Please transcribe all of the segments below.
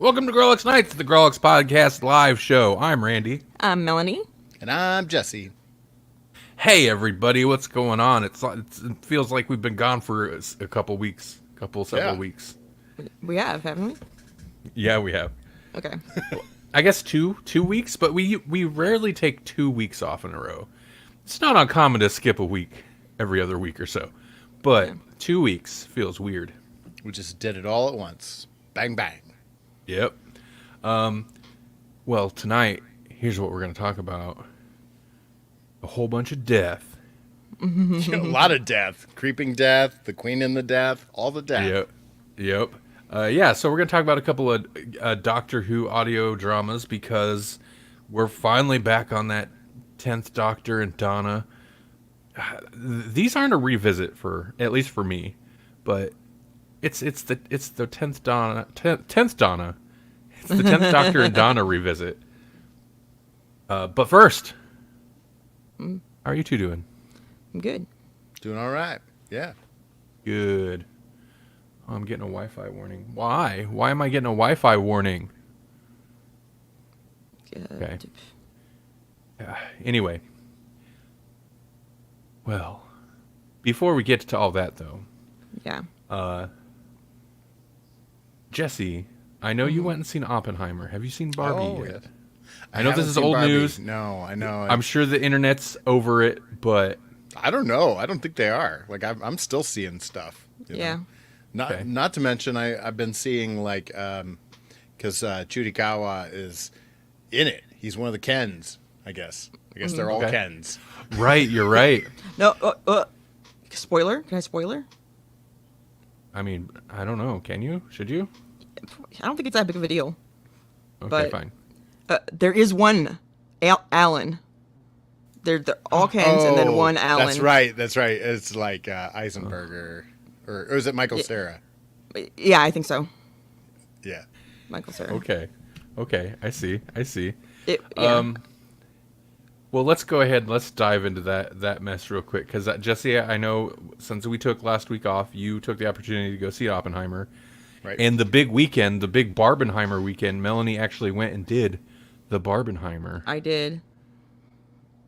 Welcome to Grawlix Nights, the Grawlix Podcast live show. I'm Randy. I'm Melanie. And I'm Jesse. Hey, everybody, what's going on? It feels like we've been gone for a couple weeks, several weeks. We have, haven't we? Yeah, we have. Okay. I guess two weeks, but we rarely take 2 weeks off in a row. It's not uncommon to skip a week every other week or so, but 2 weeks feels weird. We just did it all at once. Bang, bang. Yep. Well, tonight, here's what we're going to talk about. A whole bunch of death. A lot of death. Creeping death, the queen in the death, all the death. Yep. So we're going to talk about a couple of Doctor Who audio dramas because we're finally back on that 10th Doctor and Donna. These aren't a revisit at least for me, but it's the 10th Donna. 10th Donna. It's the 10th Doctor and Donna revisit. But first, how are you two doing? I'm good. Doing all right. Yeah. Good. Oh, I'm getting a Wi-Fi warning. Why? Why am I getting a Wi-Fi warning? Okay. Anyway. Well, before we get to all that, though. Yeah. Jesse, I know you went and seen Oppenheimer. Have you seen Barbie yet? Yeah. I know this is old Barbie. news. No, I know. I'm sure the internet's over it, but I don't know. I don't think they are. Like I'm still seeing stuff. Yeah. Not to mention I've been seeing like because Chudikawa is in it. He's one of the Kens. I guess they're all Kens. right, you're right. No. Spoiler? Can I spoiler? I mean, I don't know. Can you? Should you? I don't think it's that big of a deal. Okay, But- fine. There is one Alan. They're all Kens and then one Alan. That's right. It's like Eisenberger, or is it Michael Cera? Yeah, I think so. Yeah. Michael Cera. Okay. I see. Yeah. Well, let's go ahead. Let's dive into that mess real quick. Because, Jesse, I know since we took last week off, you took the opportunity to go see Oppenheimer. Right. And the big weekend, the big Barbenheimer weekend, Melanie actually went and did the Barbenheimer. I did.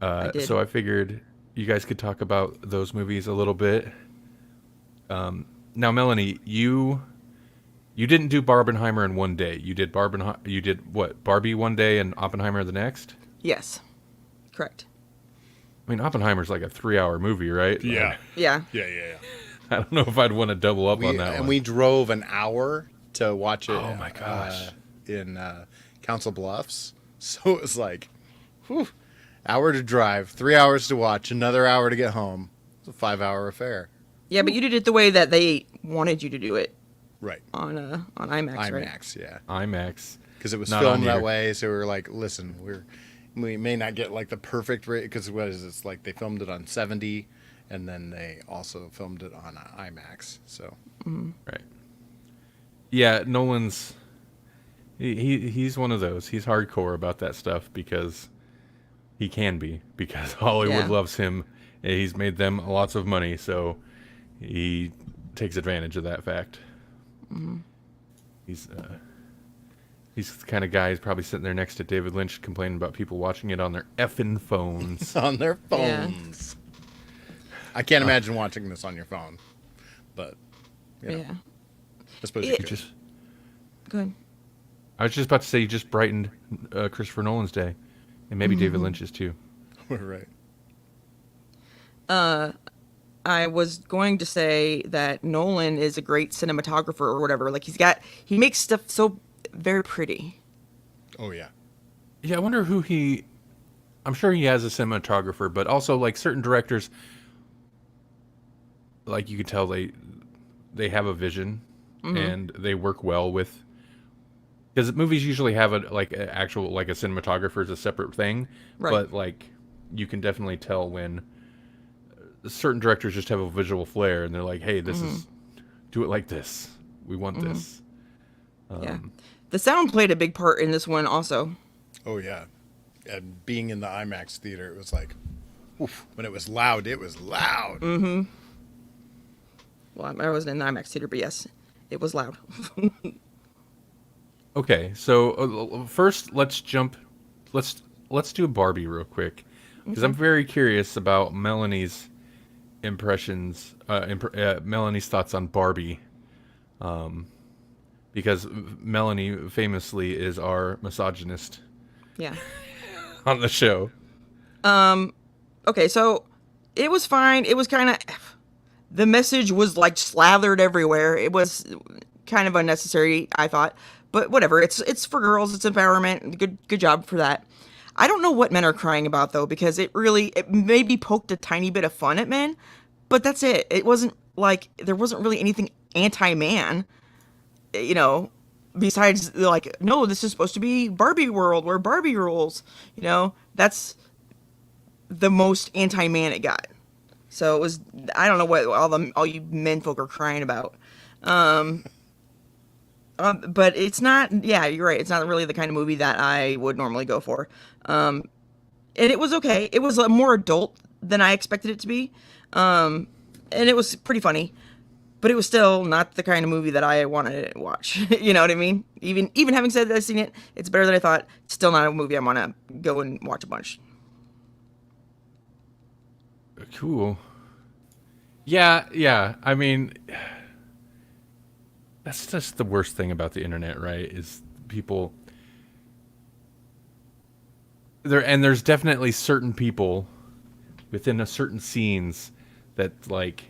So I figured you guys could talk about those movies a little bit. Now, Melanie, you didn't do Barbenheimer in one day. You did Barbie one day and Oppenheimer the next? Yes. Correct. I mean, Oppenheimer's like a 3-hour movie, right? Yeah. Yeah. Yeah. I don't know if I'd want to double up on that one. And we drove an hour to watch it. Oh my gosh! In Council Bluffs, so it was like, hour to drive, 3 hours to watch, another hour to get home. It's a 5-hour affair. Yeah, but you did it the way that they wanted you to do it. Right. On IMAX, right? IMAX, yeah. IMAX. Because it was Not filmed on that here. way, so we were like, listen, we may not get like the perfect rate, because it's like they filmed it on 70, and then they also filmed it on IMAX. So. Right. Yeah, Nolan's he's one of those. He's hardcore about that stuff because he can be, because Hollywood loves him. And he's made them lots of money, so he takes advantage of that fact. He's the kind of guy who's probably sitting there next to David Lynch complaining about people watching it on their effing phones. On their phones. Yeah. I can't imagine watching this on your phone, but Yeah. I suppose you could. Go ahead. I was just about to say you just brightened Christopher Nolan's day, and maybe David Lynch's too. Right. I was going to say that Nolan is a great cinematographer or whatever. Like he makes stuff so very pretty. Oh yeah. Yeah, I wonder who I'm sure he has a cinematographer, but also like certain directors, like you could tell they have a vision and they work well with, because movies usually have a cinematographer is a separate thing, Right. But like you can definitely tell when certain directors just have a visual flair and they're like, hey, this is, do it like this. We want this. Yeah. The sound played a big part in this one also. Oh yeah. And being in the IMAX theater, it was like, oof, when it was loud, it was loud. Well, I wasn't in the IMAX theater, but yes, it was loud. Okay, so first let's let's do Barbie real quick because I'm Okay. very curious about Melanie's impressions, Melanie's thoughts on Barbie, because Melanie famously is our misogynist Yeah. on the show. Okay, so it was fine. It was kind of the message was like slathered everywhere. It was kind of unnecessary, I thought. But whatever. It's for girls. It's empowerment. Good job for that. I don't know what men are crying about though, because it maybe poked a tiny bit of fun at men, but that's it. It wasn't like there wasn't really anything anti-man, you know, besides like no, this is supposed to be Barbie world where Barbie rules. That's the most anti-man it got. So it was I don't know what all you men folk are crying about. But it's not. Yeah, you're right. It's not really the kind of movie that I would normally go for. And it was okay. It was more adult than I expected it to be, and it was pretty funny. But it was still not the kind of movie that I wanted to watch. You know what I mean? Even having said that I've seen it, it's better than I thought. Still not a movie I want to go and watch a bunch. Cool. Yeah, yeah. I mean, that's just the worst thing about the internet, right? Is people there, and there's definitely certain people within a certain scenes that like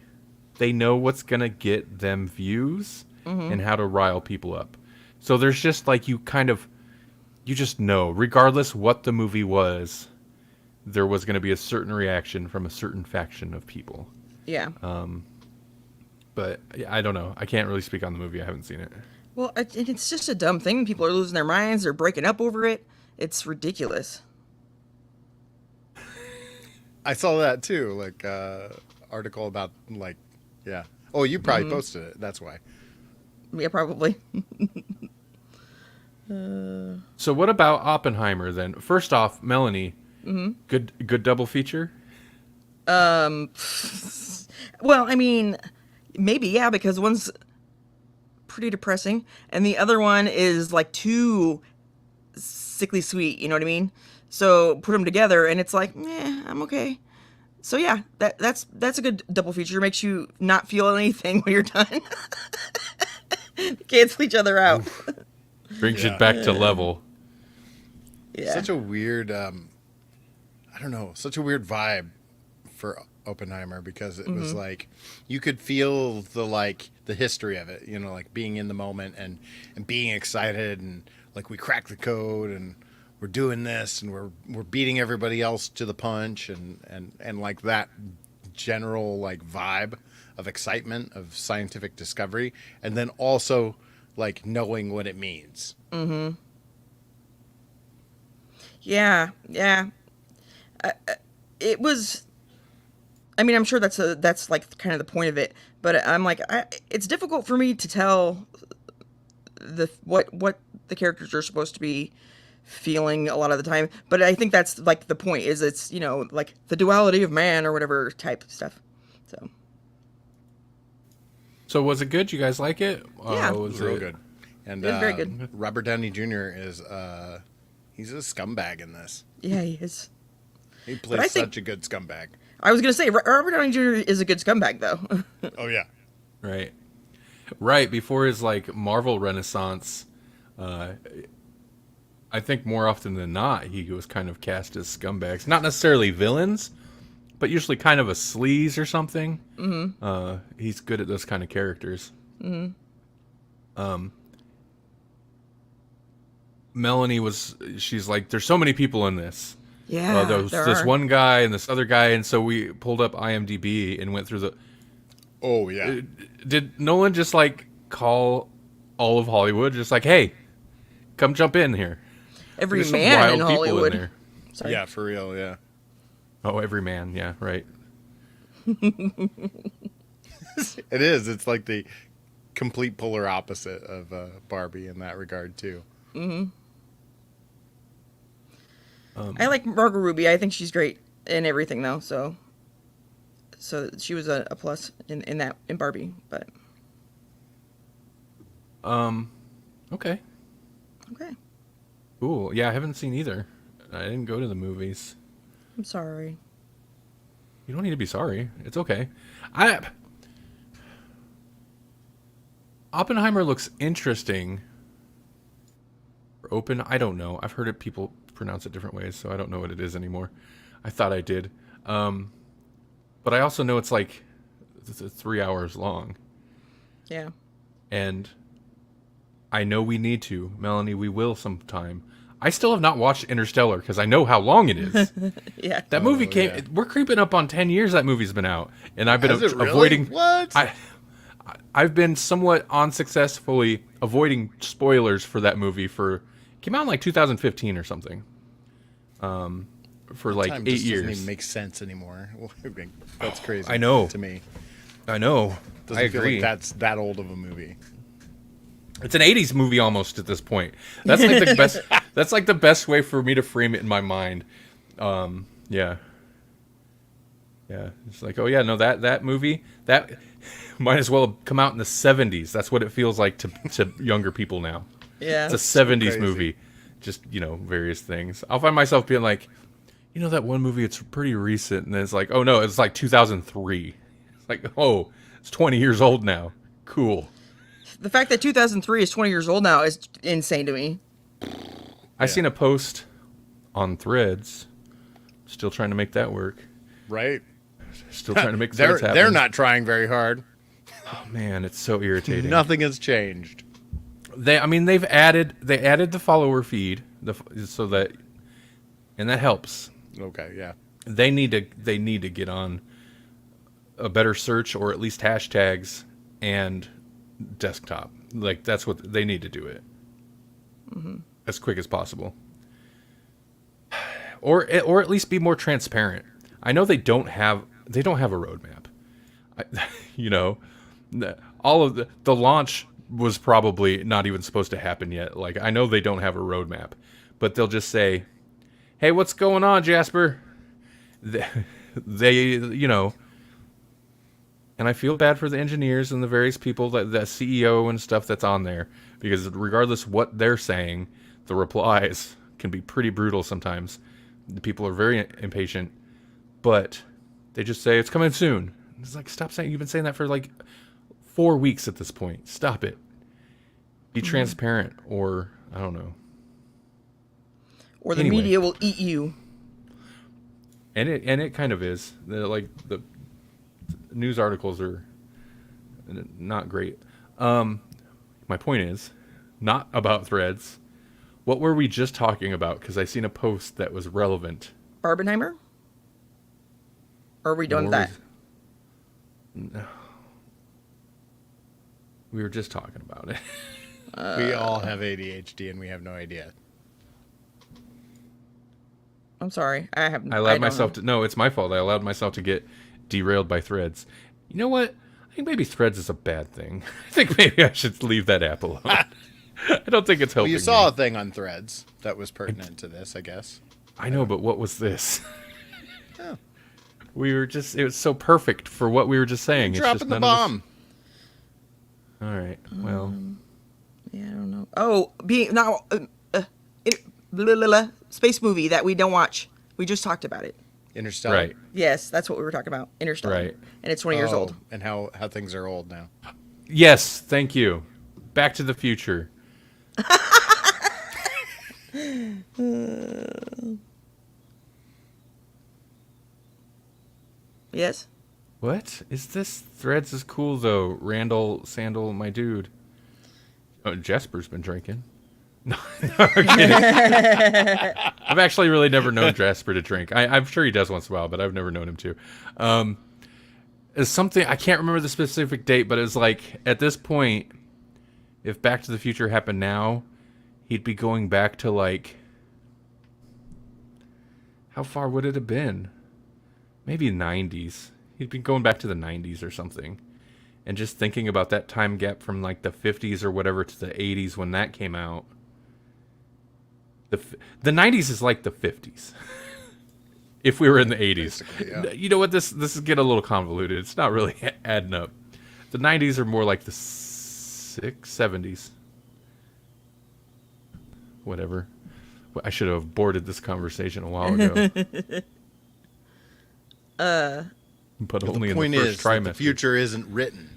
they know what's gonna get them views and how to rile people up. So there's just like you just know, regardless what the movie was, there was gonna be a certain reaction from a certain faction of people. Yeah. But I don't know. I can't really speak on the movie. I haven't seen it. Well, it's just a dumb thing. People are losing their minds. They're breaking up over it. It's ridiculous. I saw that too, like article about like, yeah. Oh, you probably posted it. That's why. Yeah, probably. So what about Oppenheimer then? First off, Melanie, good double feature. Well, I mean, maybe yeah, because one's pretty depressing, and the other one is like too sickly sweet. You know what I mean? So put them together, and it's like, I'm okay. So yeah, that's a good double feature. Makes you not feel anything when you're done. Cancel each other out. Brings Yeah. it back to level. Yeah. Such a weird, I don't know, such a weird vibe for Oppenheimer because it was like you could feel the history of it, like being in the moment and being excited and like we cracked the code and we're doing this and we're beating everybody else to the punch and like that general like vibe of excitement of scientific discovery and then also like knowing what it means. Yeah, yeah. It was. I mean, I'm sure that's like kind of the point of it, but I'm like, it's difficult for me to tell what the characters are supposed to be feeling a lot of the time. But I think that's like the point is it's like the duality of man or whatever type of stuff. So So was it good? You guys like it? Yeah. It was real good. And It was very good. Robert Downey Jr. is he's a scumbag in this. yeah, he is. He I plays think- such a good scumbag. I was gonna say Robert Downey Jr. is a good scumbag though. Oh yeah. Right. Right before his like Marvel renaissance, I think more often than not he was kind of cast as scumbags, not necessarily villains, but usually kind of a sleaze or something. He's good at those kind of characters. Melanie she's like, there's so many people in this. Yeah, There's there this are. one guy and this other guy, and so we pulled up IMDb and went through the. Oh yeah. Did Nolan just like call all of Hollywood, just like, hey, come jump in here? Every There's some man wild in people Hollywood. there. Sorry. Yeah, for real. Yeah. Oh, every man, yeah, right. It is. It's like the complete polar opposite of Barbie in that regard too. I like Margot Robbie. I think she's great in everything though. So she was a plus in Barbie. But Okay. Okay. Cool. Yeah, I haven't seen either. I didn't go to the movies. I'm sorry. You don't need to be sorry. It's okay. Oppenheimer looks interesting. Open, I don't know. I've heard people pronounce it different ways, so I don't know what it is anymore. I thought I did. But I also know it's like 3 hours long. Yeah. And I know we need to. Melanie, we will sometime. I still have not watched Interstellar because I know how long it is. Yeah. That movie came. Yeah. We're creeping up on 10 years that movie's been out. And I've been Has it really? avoiding. What? I've been somewhat unsuccessfully avoiding spoilers for that movie came out in like 2015 or something. For like Time 8 just years. doesn't even make sense anymore. That's crazy. I know. To me, I know. doesn't I feel agree. like that's that old of a movie. It's an 80s movie almost at this point. That's like the best. That's like the best way for me to frame it in my mind. Yeah. Yeah. It's like, oh yeah, no, that movie that might as well have come out in the 70s. That's what it feels like to younger people now. Yeah. It's a 70s crazy. movie. Just, various things. I'll find myself being like, that one movie, it's pretty recent. And then it's like, oh no, it's like 2003. It's like, oh, it's 20 years old now. Cool. The fact that 2003 is 20 years old now is insane to me. I seen a post on Threads. Still trying to make that work. Right? Still trying to make Threads happen. They're not trying very hard. Oh man, it's so irritating. Nothing has changed. They've added the follower feed, so that, and that helps. Okay, yeah. They need to get on a better search, or at least hashtags and desktop. Like that's what they need to do it as quick as possible, or at least be more transparent. I know they don't have a roadmap. All of the launch was probably not even supposed to happen yet. Like I know they don't have a roadmap, but they'll just say, "Hey, what's going on, Jasper?" They and I feel bad for the engineers and the various people, the CEO and stuff that's on there, because regardless what they're saying, the replies can be pretty brutal sometimes. The people are very impatient, but they just say it's coming soon. It's like, stop saying. You've been saying that for like 4 weeks at this point. Stop it. Be transparent, or I don't know. Or the Anyway. media will eat you. And it kind of is. The news articles are not great. My point is not about Threads. What were we just talking about? Because I seen a post that was relevant. Barbenheimer? Or are we done with that? No. We were just talking about it. We all have ADHD and we have no idea. I'm sorry. I allowed myself to... No, it's my fault. I allowed myself to get derailed by Threads. You know what? I think maybe Threads is a bad thing. I think maybe I should leave that app alone. I don't think it's helping Well, you saw me. a thing on Threads that was pertinent to this, I guess. I know, but what was this? Oh. It was so perfect for what we were just saying. It's Dropping just the none of us- bomb. All right. Well, Yeah, I don't know. Oh, space movie that we don't watch. We just talked about it. Interstellar. right. Yes, that's what we were talking about. Interstellar. Right. And it's 20 years old. And how things are old now. Yes, thank you. Back to the Future. Yes? What is this? Threads is cool though. Randall Sandal, my dude. Oh, Jasper's been drinking. No, I'm kidding. I've actually really never known Jasper to drink. I'm sure he does once in a while, but I've never known him to. It's something I can't remember the specific date, but it's like at this point, if Back to the Future happened now, he'd be going back to like, how far would it have been? Maybe 90s. He'd been going back to the 90s or something. And just thinking about that time gap from like the 50s or whatever to the 80s when that came out. The 90s is like the 50s. If we were in the 80s. Basically, yeah. You know what? This is getting a little convoluted. It's not really adding up. The 90s are more like the 70s. whatever. I should have aborted this conversation a while ago. But only The in point the is first that trimester. the future isn't written.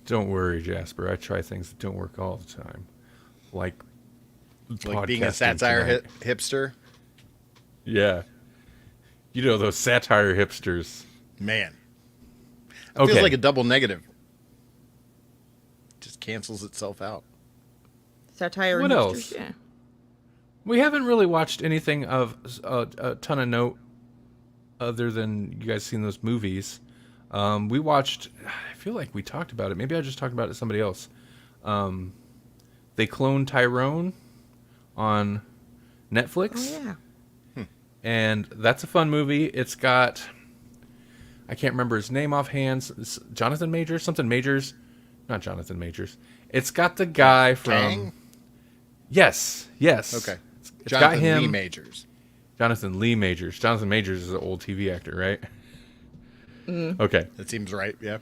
Don't worry, Jasper. I try things that don't work all the time, like Being a podcasting satire tonight. hipster. Yeah, you know those satire hipsters. Man. It Okay. feels like a double negative. Just cancels itself out. Satire. What and hipsters, else? Yeah. We haven't really watched anything of a ton of note, other than you guys seen those movies. We watched. I feel like we talked about it. Maybe I just talked about it to somebody else. They cloned Tyrone on Netflix. Oh yeah. And that's a fun movie. It's got, I can't remember his name offhand. It's Jonathan Majors, something Majors, not Jonathan Majors. It's got the guy from Kang? Yes. Okay. It's Jonathan got him. Lee Majors. Jonathan Lee Majors. Jonathan Majors is an old TV actor, right? Okay. That seems right, yeah.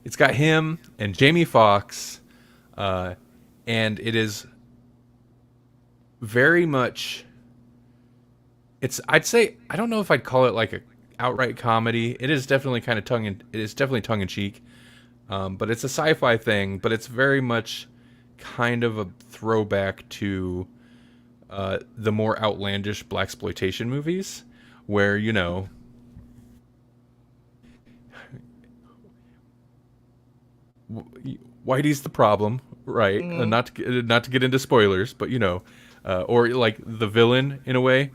It's got him and Jamie Foxx, and it is very much. I'd say, I don't know if I'd call it like a outright comedy. It is definitely kind of it is definitely tongue in cheek, but it's a sci-fi thing. But it's very much kind of a throwback to the more outlandish blaxploitation movies, where Whitey's the problem, right? Not to get into spoilers, but or like the villain in a way,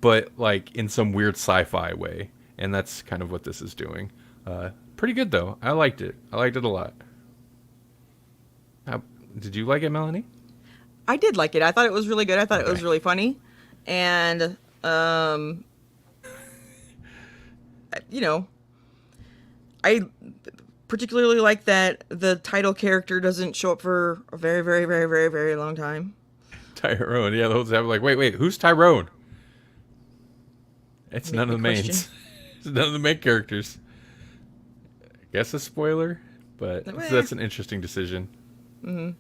but like in some weird sci-fi way, and that's kind of what this is doing. Pretty good though. I liked it. I liked it a lot. Did you like it, Melanie? I did like it. I thought it was really good. I thought it was really funny, and I particularly like that the title character doesn't show up for a very, very, very, very, very long time. Tyrone, yeah, those have like, wait, who's Tyrone? It's none of the mains. question. It's none of the main characters. I guess a spoiler, but that's an interesting decision. Mm-hmm.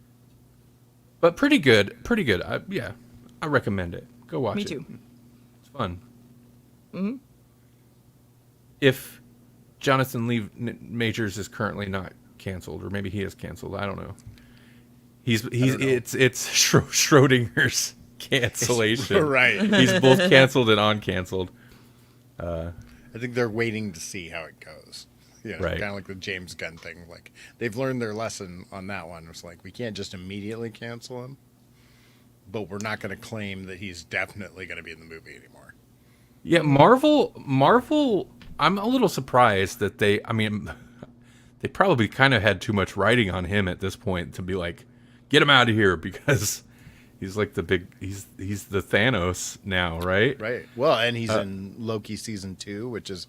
But pretty good. I recommend it. Go watch it. Me too. It's fun. Mm-hmm. If Jonathan Lee Majors is currently not canceled, or maybe he is canceled, I don't know. It's Schrodinger's cancellation. Right. He's both canceled and uncanceled. I think they're waiting to see how it goes. Right. Kind of like the James Gunn thing. Like, they've learned their lesson on that one. It's like, we can't just immediately cancel him, but we're not going to claim that he's definitely going to be in the movie anymore. Yeah, Marvel, I'm a little surprised that they probably kind of had too much writing on him at this point to be like, get him out of here, because he's like he's the Thanos now, right? Right. Well, and he's in Loki season 2, which is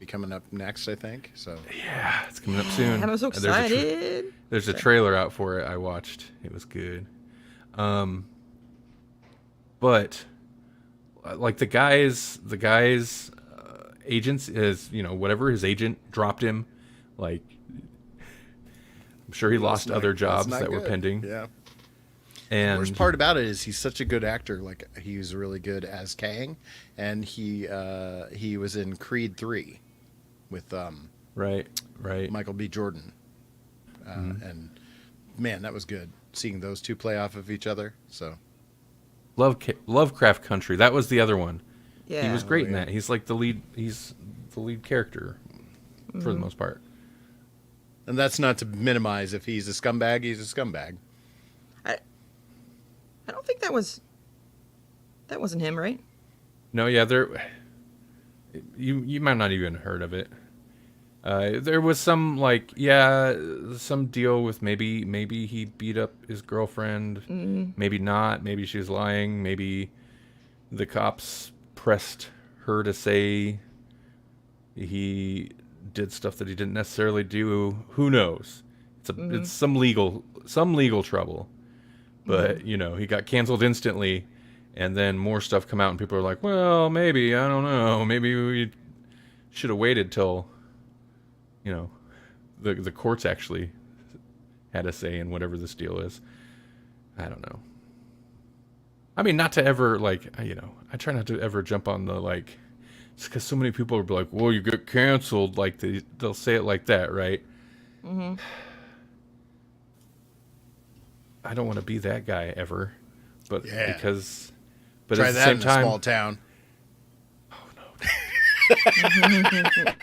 coming up next, I think. So Yeah, it's coming up soon. I'm so There's a excited. There's a trailer out for it. I watched. It was good. But like the guy's agents is, whatever his agent dropped him, like I'm sure he lost other jobs that were pending. Yeah. And The worst part about it is he's such a good actor. Like, he was really good as Kang, and he was in Creed 3 with right. Michael B. Jordan, and man, that was good seeing those two play off of each other. So Lovecraft Country. That was the other one. Yeah. He was great in yeah. that. He's like the lead. He's the lead character for the most part. And that's not to minimize, if he's a scumbag, he's a scumbag. I don't think that wasn't him, right? No, yeah, you might not even heard of it. There was some some deal with maybe he beat up his girlfriend, maybe not, maybe she was lying, maybe the cops pressed her to say he did stuff that he didn't necessarily do. Who knows? It's some legal trouble. But, he got canceled instantly, and then more stuff come out, and people are like, well, maybe, I don't know, maybe we should have waited till, the courts actually had a say in whatever this deal is. I don't know. I mean, not to ever, I try not to ever jump on the, it's because so many people will be like, well, you get canceled. Like, they'll say it like that, right? Mm-hmm. I don't want to be that guy ever. But Yeah. But Try at the that same in time, a small town.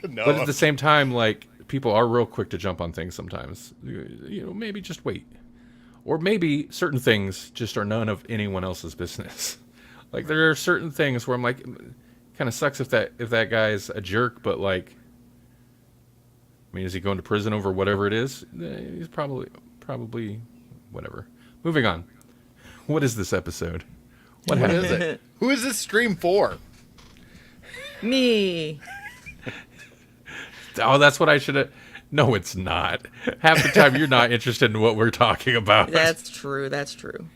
No. but at the same time, people are real quick to jump on things sometimes. Maybe just wait. Or maybe certain things just are none of anyone else's business. Like, there are certain things where I'm like, kind of sucks if that guy's a jerk, but I mean, is he going to prison over whatever it is? He's probably whatever. Moving on. What is this episode? What is it? Who is this stream for? Me. Oh, that's what I should have. No, it's not. Half the time you're not interested in what we're talking about. That's true. That's true.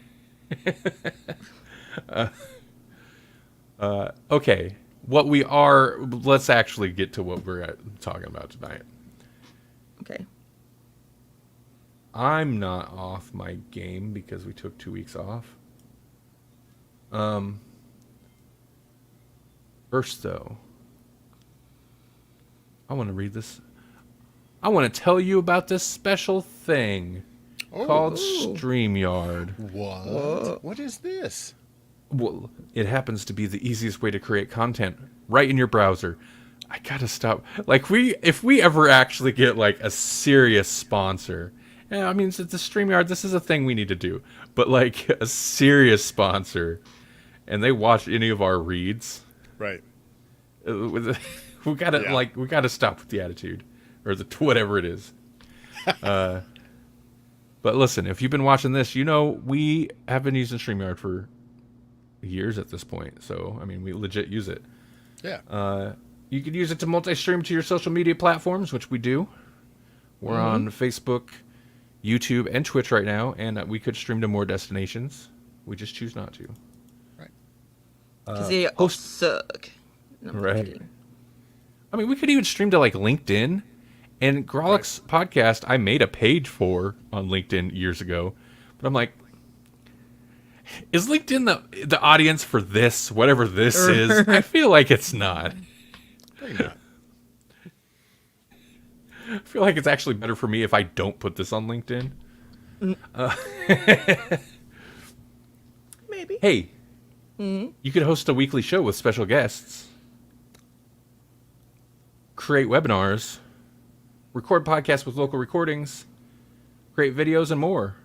Okay. Let's actually get to what we're talking about tonight. Okay. I'm not off my game because we took 2 weeks off. First, though, I want to read this. I want to tell you about this special thing called StreamYard. What? Whoa. What is this? Well, it happens to be the easiest way to create content right in your browser. I gotta stop. If we ever actually get a serious sponsor, I mean, it's the StreamYard. This is a thing we need to do. But a serious sponsor, and they watch any of our reads, Right. we gotta stop with the attitude, or the whatever it is. But listen, if you've been watching this, we have been using StreamYard for years at this point. So I mean, we legit use it. Yeah. You could use it to multi-stream to your social media platforms, which we do. We're on Facebook, YouTube, and Twitch right now, and we could stream to more destinations. We just choose not to. Right. Because they all suck. No, I'm Right. kidding. I mean, we could even stream to LinkedIn. And Grawlix podcast, I made a page for on LinkedIn years ago. But I'm like, is LinkedIn the audience for this, whatever this is? I feel like it's not. Probably not. I feel like it's actually better for me if I don't put this on LinkedIn. Maybe. Hey, you could host a weekly show with special guests, create webinars, record podcasts with local recordings, create videos, and more.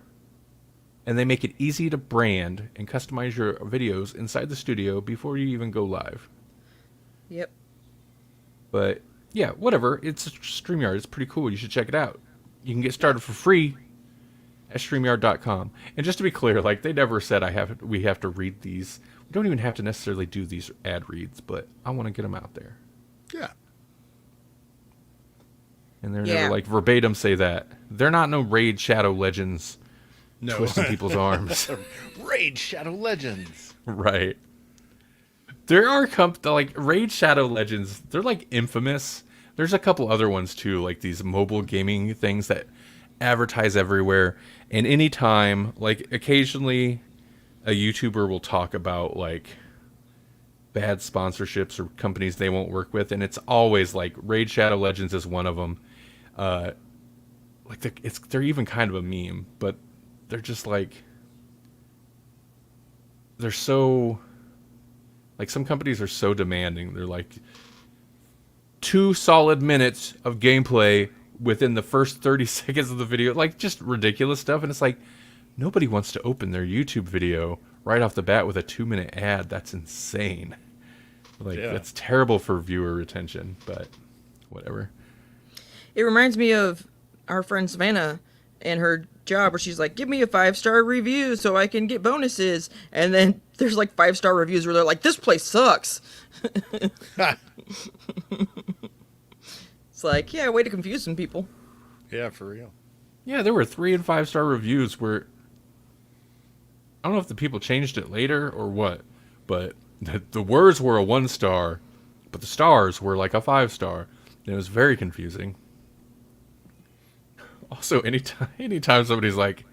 And they make it easy to brand and customize your videos inside the studio before you even go live. Yep. But yeah, whatever. It's StreamYard. It's pretty cool. You should check it out. You can get started for free at StreamYard.com. And just to be clear, they never said we have to read these. We don't even have to necessarily do these ad reads, but I want to get them out there. Yeah. And they're never verbatim say that. They're not no Raid Shadow Legends twisting people's arms. Raid Shadow Legends. Right. There are Raid Shadow Legends, they're infamous. There's a couple other ones too, these mobile gaming things that advertise everywhere. And anytime, occasionally a YouTuber will talk about bad sponsorships or companies they won't work with, and it's always Raid Shadow Legends is one of them. They're even kind of a meme, but they're just they're so some companies are so demanding. They're 2 solid minutes of gameplay within the first 30 seconds of the video, just ridiculous stuff. And it's nobody wants to open their YouTube video right off the bat with a 2-minute ad. That's insane. That's terrible for viewer retention, but whatever. It reminds me of our friend Savannah and her job where she's like, give me a 5-star review so I can get bonuses. And then there's 5-star reviews where they're like, this place sucks. It's yeah, way to confuse some people. Yeah, for real. Yeah, there were 3 and 5-star reviews where I don't know if the people changed it later or what, but the words were a 1-star, but the stars were like a 5-star. And it was very confusing. Also, anytime somebody's like,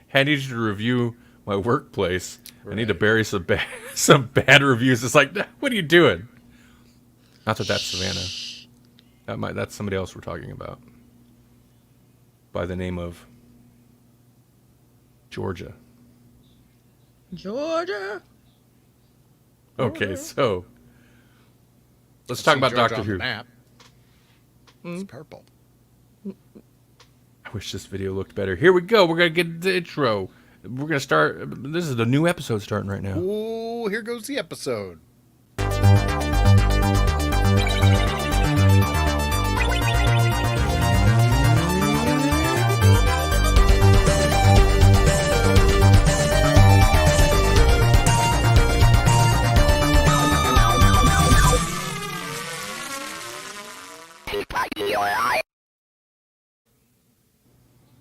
hey, I need you to review my workplace, I need to bury some bad reviews. It's like, what are you doing? Not that that's Savannah. That's somebody else we're talking about. By the name of Georgia. Georgia. Okay, so let's talk about Doctor Who. Map. It's purple. I wish this video looked better. Here we go. We're going to get the intro. We're going to start. This is the new episode starting right now. Ooh, here goes the episode.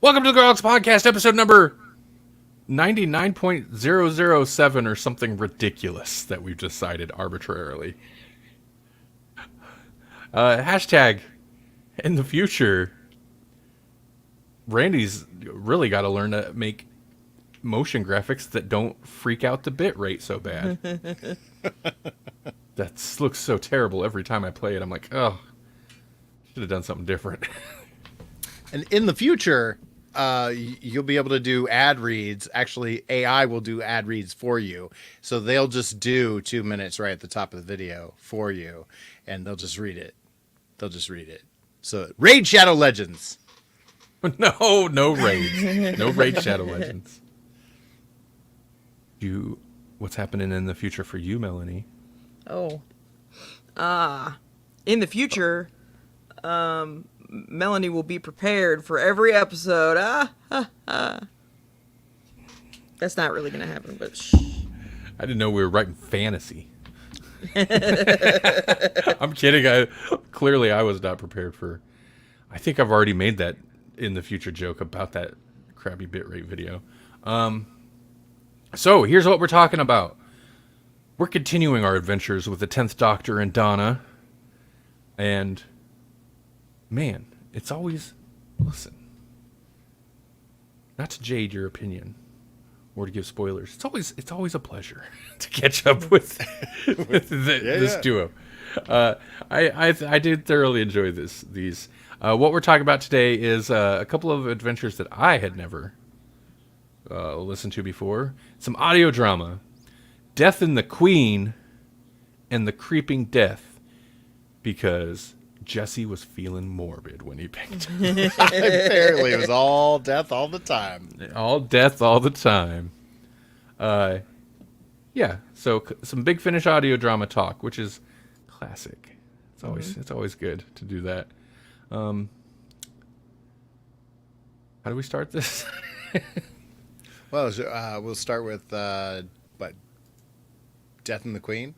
Welcome to the Grawlix Podcast, episode number 99.007 or something ridiculous that we've decided arbitrarily. Hashtag in the future, Randy's really got to learn to make motion graphics that don't freak out the bit rate so bad. That looks so terrible every time I play it. I'm like, oh, should have done something different. And in the future, you'll be able to do ad reads. Actually, AI will do ad reads for you. So they'll just do 2 minutes right at the top of the video for you, and they'll just read it. So, Raid Shadow Legends. No Raid. No Raid Shadow Legends. What's happening in the future for you, Melanie? Oh. In the future, Melanie will be prepared for every episode. That's not really going to happen, but shh. I didn't know we were writing fantasy. I'm kidding. Clearly I was not prepared for... I think I've already made that in the future joke about that crappy bitrate video. So here's what we're talking about. We're continuing our adventures with the 10th Doctor and Donna. And... man, it's always... listen. Not to jade your opinion or to give spoilers. It's always a pleasure to catch up with, this duo. I did thoroughly enjoy these. What we're talking about today is a couple of adventures that I had never listened to before. Some audio drama. Death and the Queen and the Creeping Death. Because... Jesse was feeling morbid when he picked it. Apparently, it was all death all the time. All death all the time. Yeah. So some Big Finish audio drama talk, which is classic. It's always good to do that. How do we start this? Well, we'll start with Death and the Queen.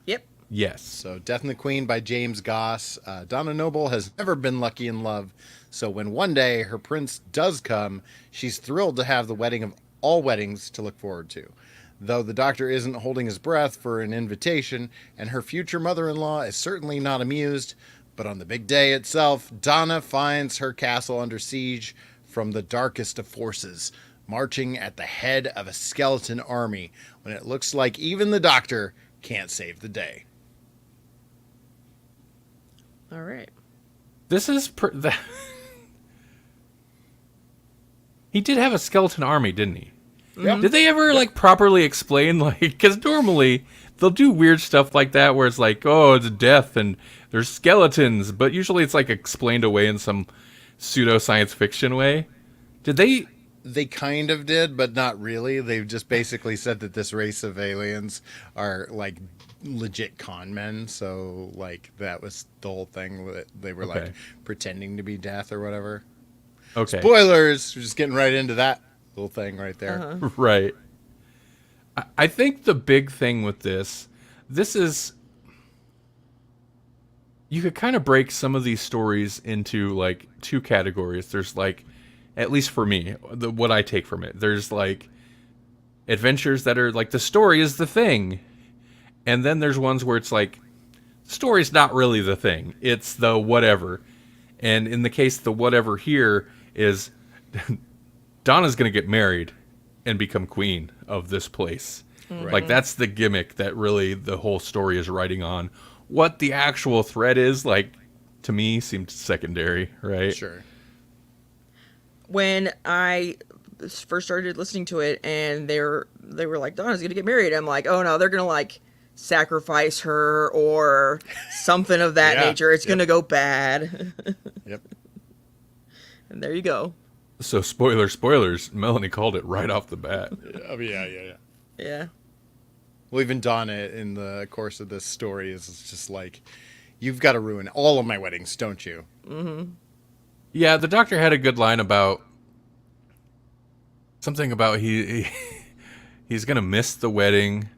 Yep. Yes. So, Death and the Queen by James Goss. Donna Noble has never been lucky in love, so when one day her prince does come, she's thrilled to have the wedding of all weddings to look forward to. Though the doctor isn't holding his breath for an invitation, and her future mother-in-law is certainly not amused, but on the big day itself, Donna finds her castle under siege from the darkest of forces, marching at the head of a skeleton army, when it looks like even the doctor can't save the day. All right. This is... He did have a skeleton army, didn't he? Yep. Did they ever, properly explain, because normally they'll do weird stuff like that where it's like, oh, it's death and there's skeletons, but usually it's, explained away in some pseudo-science fiction way. Did they... They kind of did, but not really. They've just basically said that this race of aliens are, legit con men, so that was the whole thing. That they were pretending to be death or whatever. Okay. Spoilers. We're just getting right into that little thing right there. Uh-huh. Right. I think the big thing with this is you could kind of break some of these stories into two categories. There's at least for me, what I take from it, there's adventures that are the story is the thing. And then there's ones where it's story's not really the thing. It's the whatever. And in the case, the whatever here is Donna's going to get married and become queen of this place. Right. Like, that's the gimmick that really the whole story is riding on. What the actual thread is, like, to me, seemed secondary, right? Sure. When I first started listening to it and they were like, Donna's gonna get married, I'm like, oh no, they're gonna like sacrifice her or something of that Yeah. nature. It's Yep. gonna go bad. Yep. And there you go. So, spoilers, Melanie called it right off the bat. Oh, yeah. Yeah. Well, even Donna, in the course of this story, is just like, you've got to ruin all of my weddings, don't you? Yeah, the doctor had a good line about something about he's gonna miss the wedding,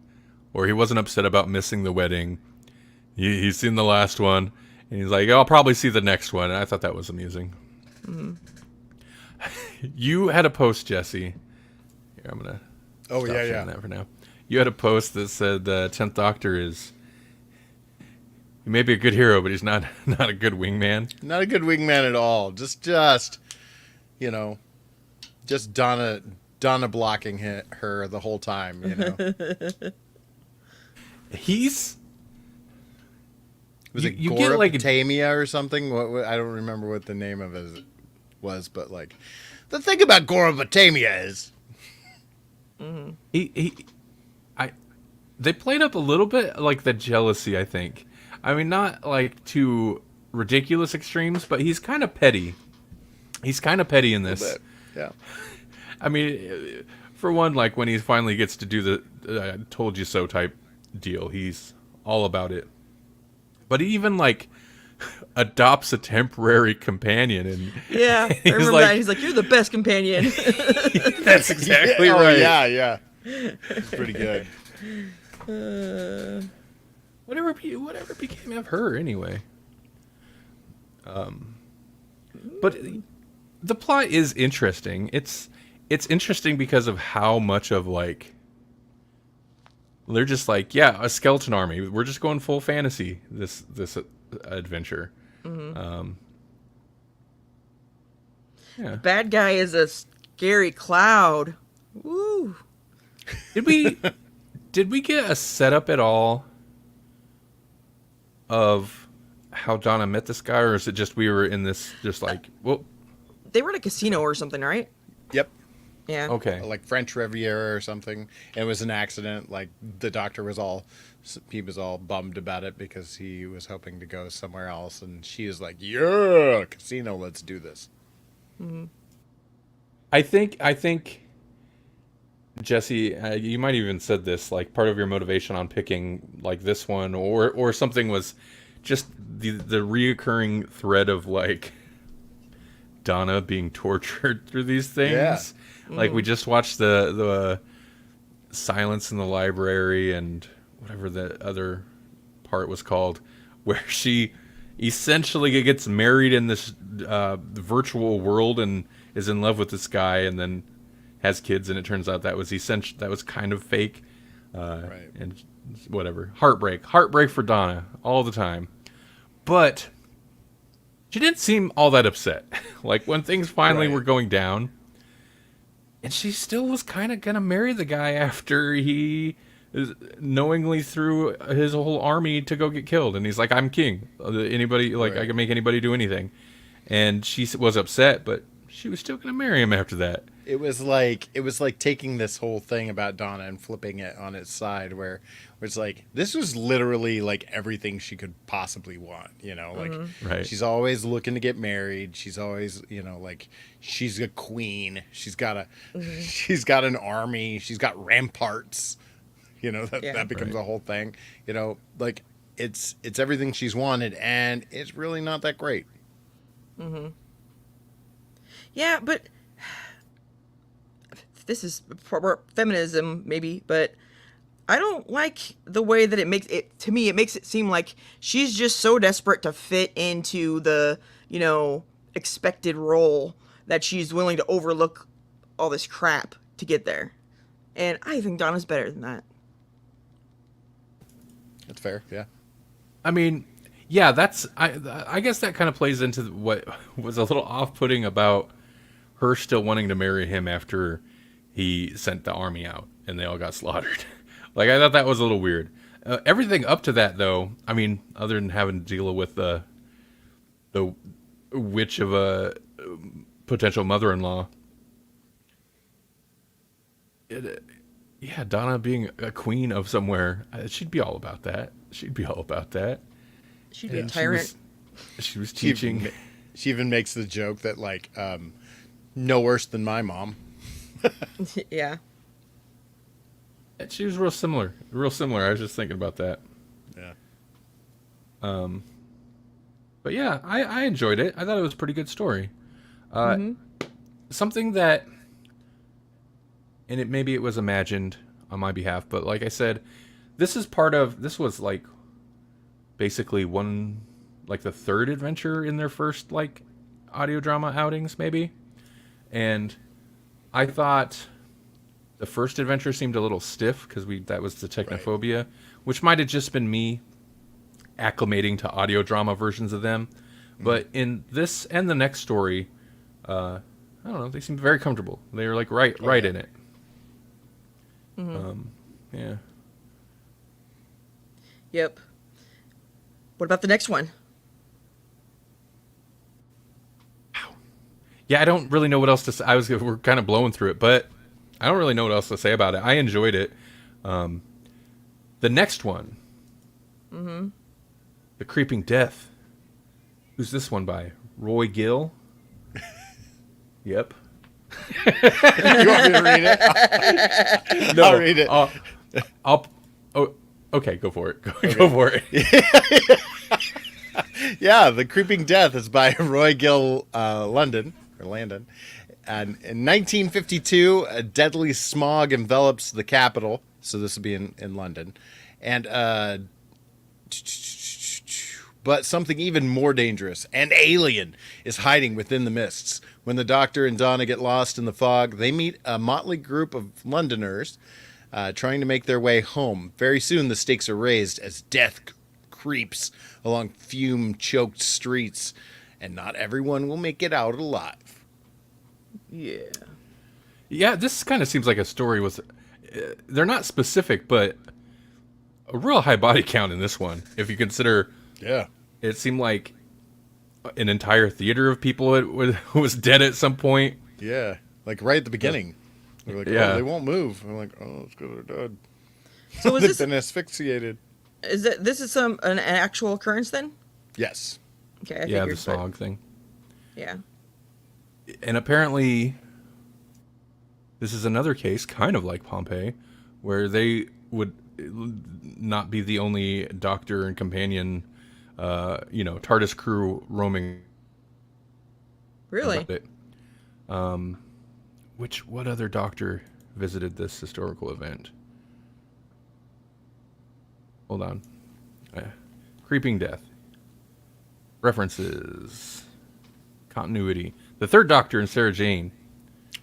or he wasn't upset about missing the wedding. He's seen the last one, and he's like, I'll probably see the next one. And I thought that was amusing. You had a post, Jesse. Here, I'm gonna Oh, stop yeah. sharing that for now. You had a post that said the 10th Doctor is, he may be a good hero, but he's not a good wingman. Not a good wingman at all. Just you know, just Donna blocking her the whole time, you know. He's Was it you get like Goropatamia or something? What I don't remember what the name of it was, but like, the thing about Goropatamia is, they played up a little bit like the jealousy, I think. I mean, not like to ridiculous extremes, but he's kind of petty. He's kind of petty in this. yeah. I mean, for one, like when he finally gets to do the told you so type deal, he's all about it. But he even like adopts a temporary companion, and Yeah. I he's remember like, that. He's like, you're the best companion. that's exactly Yeah, right. Yeah. It's pretty good. Whatever became of her anyway. But the plot is interesting. It's interesting because of how much of like they're just like, yeah, a skeleton army. We're just going full fantasy this adventure. Yeah. Bad guy is a scary cloud. Woo. Did we get a setup at all of how Donna met this guy, or is it just we were in this just like, well, They were at a casino or something, right? Yep. Yeah. okay. Like French Riviera or something. It was an accident. Like the doctor was all bummed about it because he was hoping to go somewhere else, and she was like, "Yeah, casino, let's do this." I think Jesse, you might even said this, like part of your motivation on picking like this one or something was just the reoccurring thread of like Donna being tortured through these things. Yeah. Like we just watched the Silence in the Library and whatever the other part was called, where she essentially gets married in this virtual world and is in love with this guy and then has kids, and it turns out that was kind of fake. Right. And whatever. Heartbreak for Donna all the time. But she didn't seem all that upset. Like when things finally Right. were going down, and she still was kind of gonna marry the guy after he knowingly threw his whole army to go get killed, and he's like, I'm king. Anybody, like, Right. I can make anybody do anything. And she was upset, but she was still gonna marry him after that. It was like taking this whole thing about Donna and flipping it on its side, where it's like, this was literally like everything she could possibly want, you know, like Right. she's always looking to get married. She's always, you know, like she's a queen. She's got an army. She's got ramparts, you know, that becomes Right. a whole thing, you know, like it's everything she's wanted, and it's really not that great. Yeah, but this is feminism, maybe, but I don't like the way that it makes it, to me, it makes it seem like she's just so desperate to fit into the, expected role that she's willing to overlook all this crap to get there. And I think Donna's better than that. That's fair. Yeah. I mean, yeah, I guess that kind of plays into what was a little off-putting about her still wanting to marry him after he sent the army out and they all got slaughtered. Like, I thought that was a little weird. Everything up to that, though, I mean, other than having to deal with the witch of a potential mother-in-law, yeah, Donna being a queen of somewhere, she'd be all about that. She'd be all about that. She'd be a And tyrant. She was teaching. She even makes the joke that like, no worse than my mom. Yeah. She was real similar. Real similar. I was just thinking about that. Yeah. But yeah, I enjoyed it. I thought it was a pretty good story. Something that, and maybe it was imagined on my behalf, but like I said, this was like basically the third adventure in their first like audio drama outings, maybe. And I thought the first adventure seemed a little stiff because that was the technophobia, which might have just been me acclimating to audio drama versions of them. But in this and the next story, I don't know, they seemed very comfortable. They were like right in it. Yeah. Yep. What about the next one? Yeah, I don't really know what else to say. We're kind of blowing through it, but I don't really know what else to say about it. I enjoyed it. The next one, The Creeping Death. Who's this one by? Roy Gill? Yep. You want me to read it? No, I'll read it. Okay, go for it. Go for it. Yeah, The Creeping Death is by Roy Gill Landon. And in 1952, a deadly smog envelops the capital. So this will be in London. And but something even more dangerous, an alien, is hiding within the mists. When the Doctor and Donna get lost in the fog, they meet a motley group of Londoners trying to make their way home. Very soon, the stakes are raised as death creeps along fume-choked streets, and not everyone will make it out alive. Yeah. Yeah, this kind of seems like a story with... they're not specific, but a real high body count in this one. If you consider... Yeah. It seemed like an entire theater of people was dead at some point. Yeah. Like right at the beginning. They're like, Yeah. oh, they won't move. I'm like, oh, it's because they're dead. So is They've this been asphyxiated. this is an actual occurrence then? Yes. Okay, I Yeah, figured, the but- smog thing. Yeah. And apparently, this is another case, kind of like Pompeii, where they would not be the only doctor and companion, TARDIS crew roaming. Really? It. What other doctor visited this historical event? Hold on. Creeping Death. References. Continuity. The third Doctor and Sarah Jane,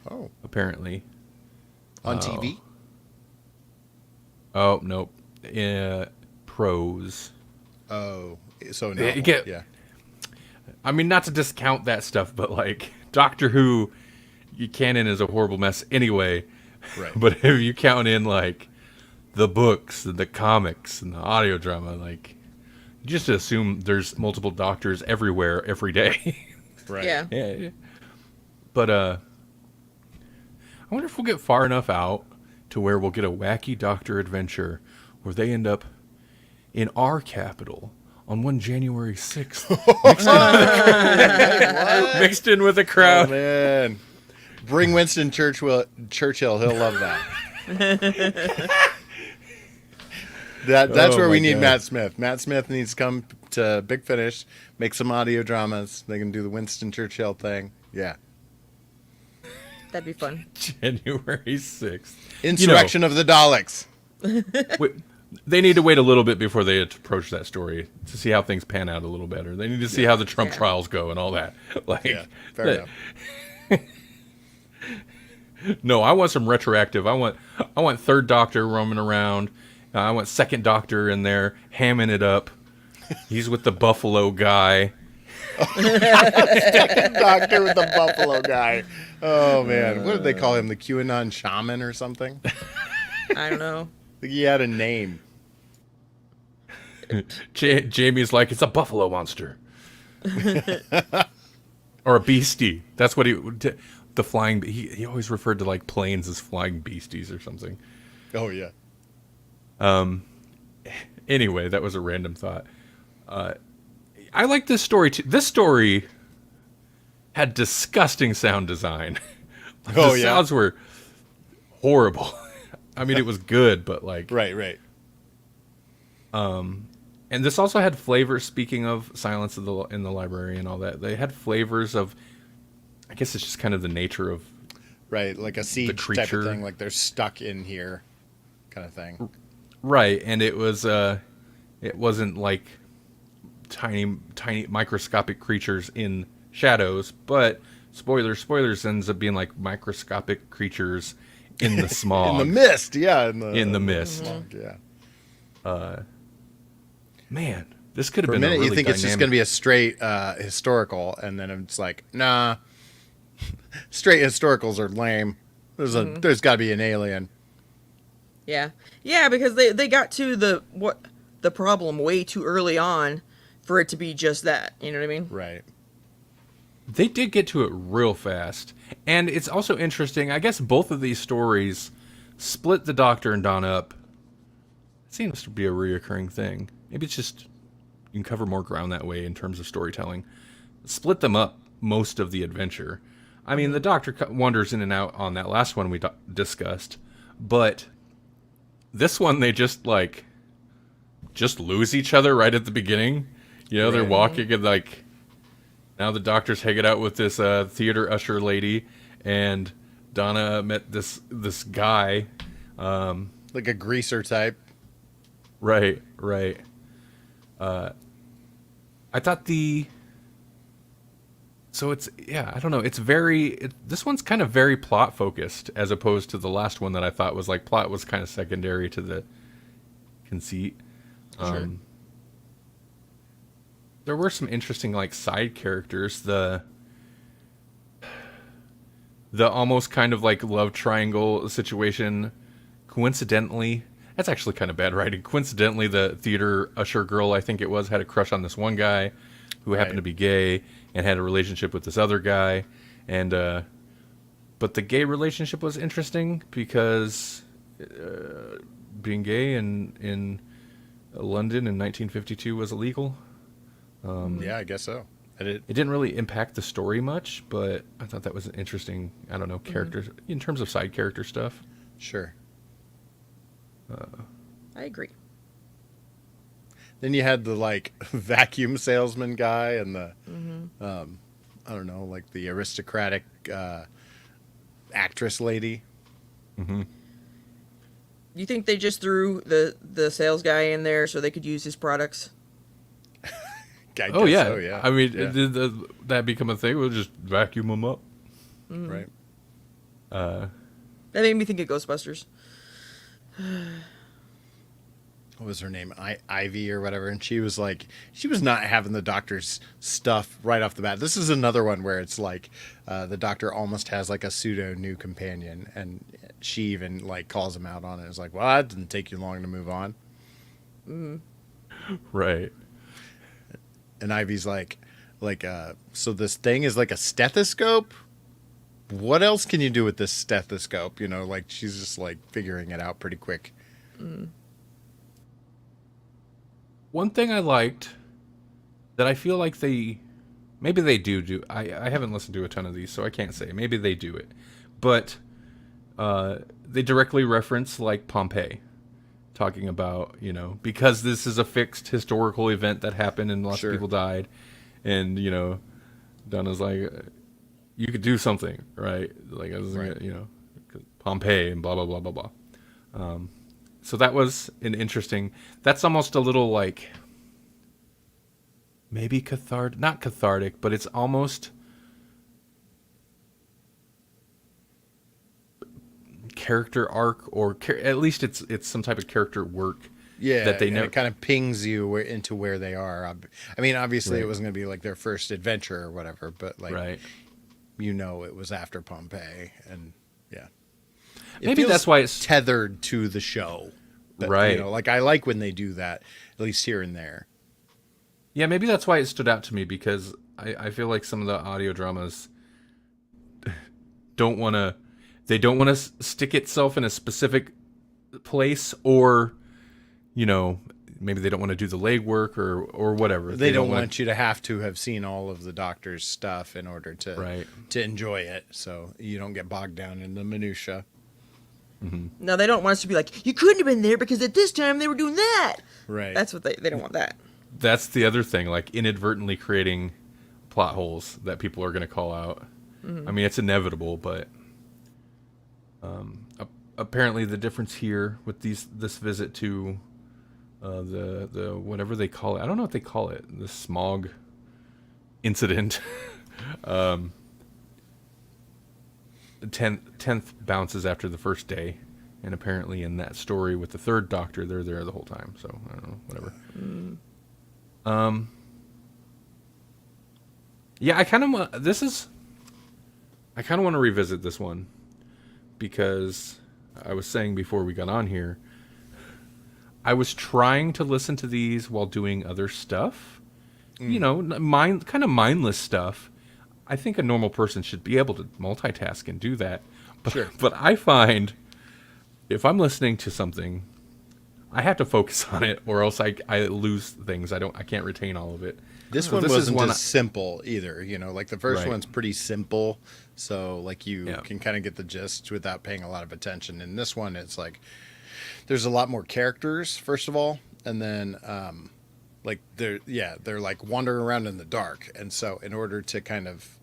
Oh. apparently. On TV? Oh, nope. Prose. Oh. So no. Yeah. I mean, not to discount that stuff, but like Doctor Who, canon is a horrible mess anyway. Right. But if you count in like the books and the comics and the audio drama, like you just assume there's multiple doctors everywhere every day. Right. Yeah. Yeah. But I wonder if we'll get far enough out to where we'll get a wacky doctor adventure where they end up in our capital on one January 6th. Mixed in with the Oh, crowd. man. Bring Winston Churchill. He'll love that. That's Oh, where we my need God. Matt Smith. Matt Smith needs to come to Big Finish, make some audio dramas. They can do the Winston Churchill thing. Yeah. That'd be fun. January 6th. Insurrection of the Daleks. They need to wait a little bit before they approach that story to see how things pan out a little better. They need to see how the Trump Yeah. trials go and all that. Like, Yeah, fair enough. No, I want some retroactive. I want third Doctor roaming around. I want second Doctor in there hamming it up. He's with the buffalo guy. Doctor with the buffalo guy. Oh man, what did they call him? The QAnon shaman or something? I don't know. I think he had a name. Jamie's like, it's a buffalo monster. Or a beastie. That's what the flying, he always referred to like planes as flying beasties or something. Oh yeah. Anyway, that was a random thought. I like this story too. This story had disgusting sound design. Oh, The yeah. sounds were horrible. I mean, it was good, but like, Right. and this also had flavors. Speaking of Silence of in the Library and all that, they had flavors of. I guess it's just kind of the nature of Right, like a siege type creature. of thing, like they're stuck in here, kind of thing. right, and it wasn't like tiny microscopic creatures in shadows, but spoilers ends up being like microscopic creatures in the smog. In the mist, yeah. In the mist. smog, yeah. Man, this could have For a been minute, really you think it's just dynamic- going to be a straight historical, and then it's like, nah. Straight historicals are lame. There's got to be an alien. Yeah. Yeah, because they got to the problem way too early on for it to be just that. You know what I mean? Right. They did get to it real fast. And it's also interesting, I guess both of these stories split the Doctor and Donna up. It seems to be a reoccurring thing. Maybe it's just you can cover more ground that way in terms of storytelling. Split them up most of the adventure. I mean, the Doctor wanders in and out on that last one we discussed, but this one they just lose each other right at the beginning. You know, they're Right. walking and like now the Doctor's hanging out with this theater usher lady, and Donna met this guy. Like a greaser type. Right. I thought so it's, yeah, I don't know. It's this one's kind of very plot focused as opposed to the last one that I thought was like plot was kind of secondary to the conceit. Sure. There were some interesting like side characters. The almost kind of like love triangle situation. Coincidentally, that's actually kind of bad writing. Coincidentally, the theater usher girl, I think it was, had a crush on this one guy who happened to be gay and had a relationship with this other guy. And but the gay relationship was interesting because being gay in London in 1952 was illegal. Yeah, I guess so. It didn't really impact the story much, but I thought that was an interesting, I don't know, characters in terms of side character stuff. Sure. I agree. Then you had the like vacuum salesman guy and the I don't know, like the aristocratic actress lady. You think they just threw the sales guy in there so they could use his products? I Oh guess yeah. so, yeah. I mean, Yeah. did that become a thing? We'll just vacuum them up. Right. That made me think of Ghostbusters. What was her name? Ivy or whatever. And she was like, she was not having the Doctor's stuff right off the bat. This is another one where it's like the Doctor almost has like a pseudo new companion, and she even like calls him out on it. It's like, well, that didn't take you long to move on. Right. And Ivy's like, so this thing is like a stethoscope? What else can you do with this stethoscope? You know, like she's just like figuring it out pretty quick. One thing I liked that I feel like maybe they do. I haven't listened to a ton of these, so I can't say. Maybe they do it. But they directly reference like Pompeii, talking about, you know, because this is a fixed historical event that happened and lots Sure. of people died. And, you know, Donna's like, you could do something, right? Like, I was Right. you know, Pompeii and blah, blah, blah, blah, blah. So that was an interesting, that's almost a little like, maybe not cathartic, but it's almost character arc, or at least it's some type of character work Yeah, that they and never. it kind of pings you into where they are. I mean, obviously, Right. it wasn't going to be like their first adventure or whatever, but like, Right. it was after Pompeii, and yeah, it Maybe feels that's why it's tethered to the show. But, right. like I like when they do that, at least here and there. Yeah, maybe that's why it stood out to me because I feel like some of the audio dramas don't want to. They don't want to stick itself in a specific place, or maybe they don't want to do the legwork or whatever. They don't want you to have seen all of the Doctor's stuff in order to Right. to enjoy it, so you don't get bogged down in the minutia. No, they don't want us to be like, you couldn't have been there because at this time they were doing that. Right. That's what they don't want that. That's the other thing, like inadvertently creating plot holes that people are going to call out. I mean, it's inevitable, but apparently the difference here with this visit to the whatever they call it, I don't know what they call it, the smog incident. The 10th bounces after the first day, and apparently in that story with the third Doctor, they're there the whole time. So I don't know, whatever. Yeah, I kind of want to revisit this one because I was saying before we got on here, I was trying to listen to these while doing other stuff, kind of mindless stuff. I think a normal person should be able to multitask and do that. But, Sure. But I find if I'm listening to something, I have to focus on it, or else I lose things. I can't retain all of it. This So one is wasn't one as simple either. Like the first Right. one's pretty simple, so like you Yeah. can kind of get the gist without paying a lot of attention. In this one, it's like there's a lot more characters, first of all, and then like they're like wandering around in the dark, and so in order to kind of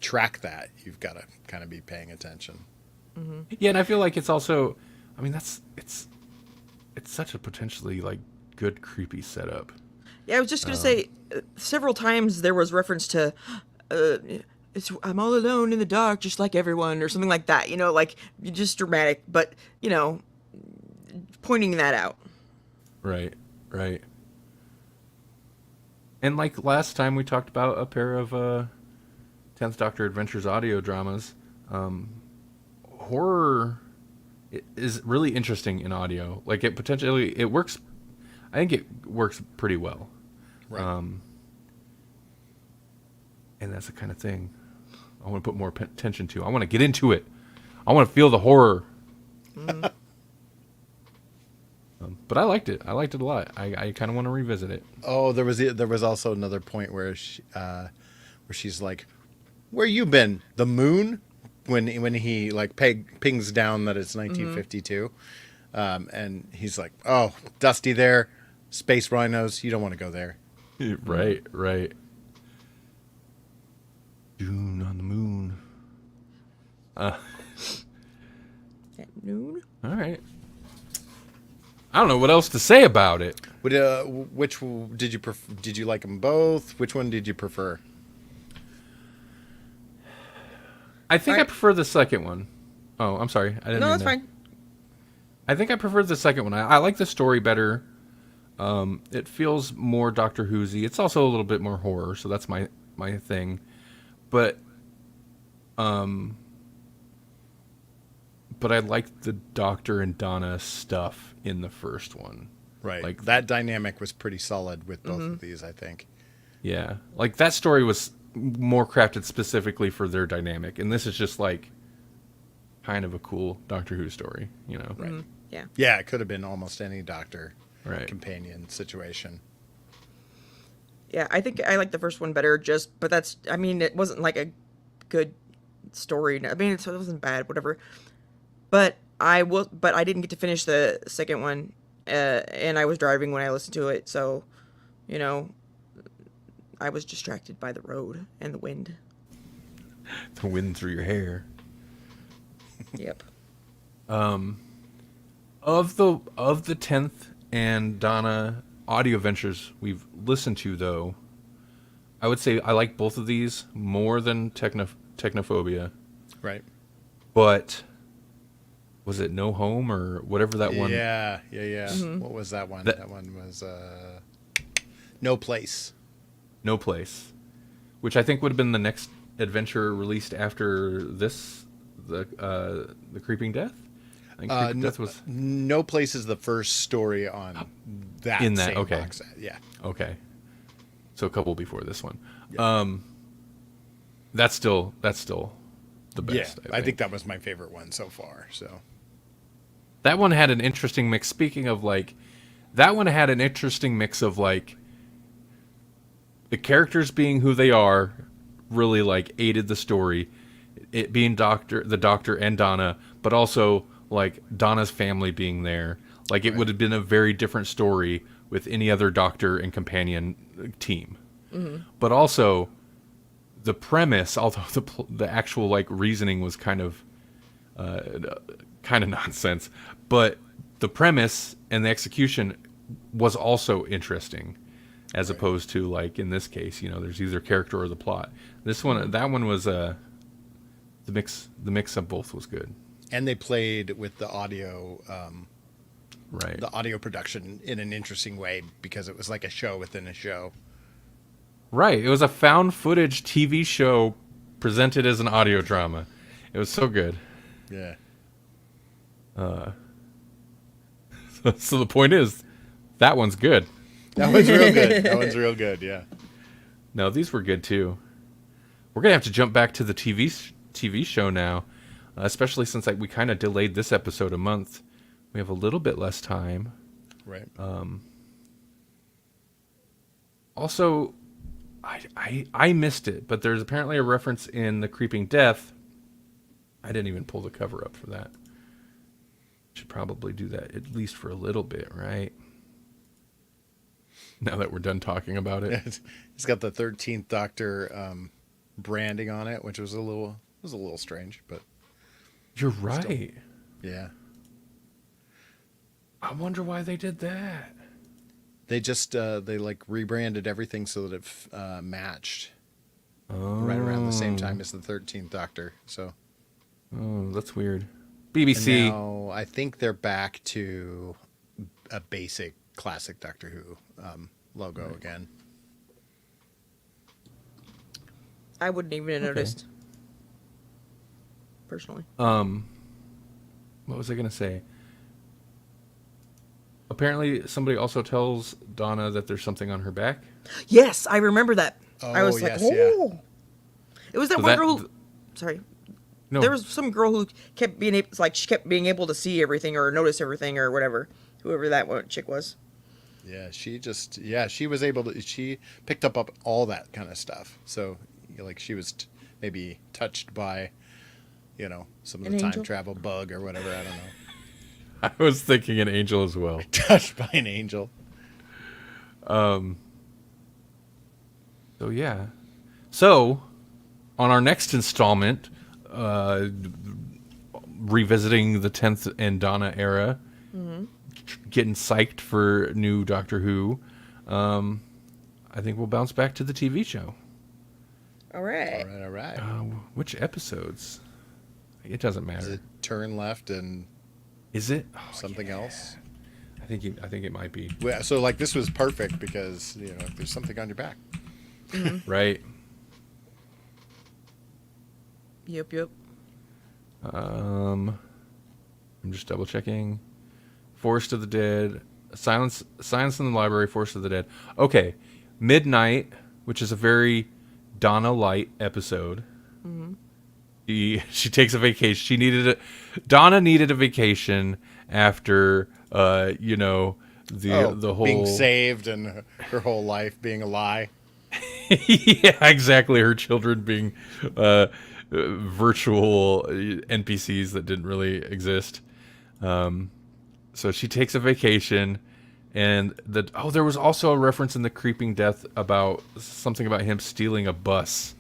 track that, you've got to kind of be paying attention. Yeah, and I feel like it's also, I mean, it's such a potentially like good creepy setup. Yeah, I was just gonna say, several times there was reference to, I'm all alone in the dark, just like everyone, or something like that. Like just dramatic, but pointing that out. Right, right. And like last time we talked about a pair of 10th Doctor Adventures audio dramas, horror is really interesting in audio. Like it works. I think it works pretty well. Right. And that's the kind of thing I want to put more attention to. I want to get into it. I want to feel the horror. But I liked it. I liked it a lot. I kind of want to revisit it. Oh, there was also another point where she's like, "Where you been? The moon?" When he like pings down that it's 1952, and he's like, "Oh, dusty there, space rhinos. You don't want to go there." Right, right. Dune on the moon. At noon? All right. I don't know what else to say about it. Which did you did you like them both? Which one did you prefer? I think I Alright. prefer the second one. Oh, I'm sorry. I didn't No, mean that's to- fine. I think I prefer the second one. I like the story better. It feels more Doctor Who'sy. It's also a little bit more horror, so that's my thing. But I liked the Doctor and Donna stuff in the first one. Right. Like That dynamic was pretty solid with both of these, I think. Yeah, like that story was more crafted specifically for their dynamic, and this is just like kind of a cool Doctor Who story, Right. Yeah. Yeah, it could have been almost any Doctor Right. companion situation. Yeah, I think I like the first one better, but it wasn't like a good story. I mean, it wasn't bad, whatever. But I didn't get to finish the second one, and I was driving when I listened to it, so, I was distracted by the road and the wind. The wind through your hair. Yep. Of the 10th and Donna audio ventures we've listened to, though, I would say I like both of these more than Technophobia, Right. but was it No Home or whatever that one? Yeah. What was that one? That one was No Place. No Place, which I think would have been the next adventure released after this, the Creeping Death. I think Creeping Death was No Place is the first story on that in that. same Okay, box set. Yeah. okay, so a couple before this one. Yeah. That's still the best. Yeah, I think that was my favorite one so far. So that one had an interesting mix. Speaking of like, that one had an interesting mix of like the characters being who they are, really like aided the story. It being the Doctor and Donna, but also like Donna's family being there. Like it would have been a very different story with any other Doctor and companion team. But also, the premise, although the actual like reasoning was kind of nonsense, but the premise and the execution was also interesting, as opposed to like in this case, there's either character or the plot. That one was the mix of both was good. and they played with the audio. Right. The audio production in an interesting way because it was like a show within a show. Right. It was a found footage TV show presented as an audio drama. It was so good. Yeah. So the point is, that one's good. That one's real good. That one's real good, yeah. No, these were good too. We're gonna have to jump back to the TV show now, especially since we kind of delayed this episode a month. We have a little bit less time. Right. Also, I missed it, but there's apparently a reference in The Creeping Death. I didn't even pull the cover up for that. Should probably do that at least for a little bit, right? Now that we're done talking about it. It's got the 13th Doctor branding on it, which was a little strange, but You're right. yeah. I wonder why they did that. They just they like rebranded everything so that it matched right around the same time as the 13th Doctor. So That's weird. and BBC. now I think they're back to a basic classic Doctor Who logo again. I wouldn't even have Okay. noticed. Personally. What was I gonna say? Apparently, somebody also tells Donna that there's something on her back. Yes, I remember that. I Oh, was yes, like, yeah. oh. It was that So one that- girl who, sorry. No, There was some girl who kept being able, she kept being able to see everything or notice everything or whatever. Whoever that one chick was. Yeah, she was able to. She picked up all that kind of stuff. So, like, she was maybe touched by, some of An the time angel? travel bug or whatever. I don't know. I was thinking an angel as well. Touched by an angel. So yeah. So on our next installment, revisiting the 10th and Donna era, getting psyched for new Doctor Who. I think we'll bounce back to the TV show. All right. All right. Which episodes? It doesn't Is matter. it turn left and Is it? Oh, something yeah. else? I think it might be. Well, so, like, this was perfect because, if there's something on your back. Right. Yep. I'm just double checking. Forest of the Dead, Silence in the Library, Forest of the Dead. Okay, Midnight, which is a very Donna light episode. She takes a vacation. Donna needed a vacation after the whole being saved and her whole life being a lie. yeah, exactly. Her children being virtual NPCs that didn't really exist. So she takes a vacation, and there was also a reference in The Creeping Death about something about him stealing a bus,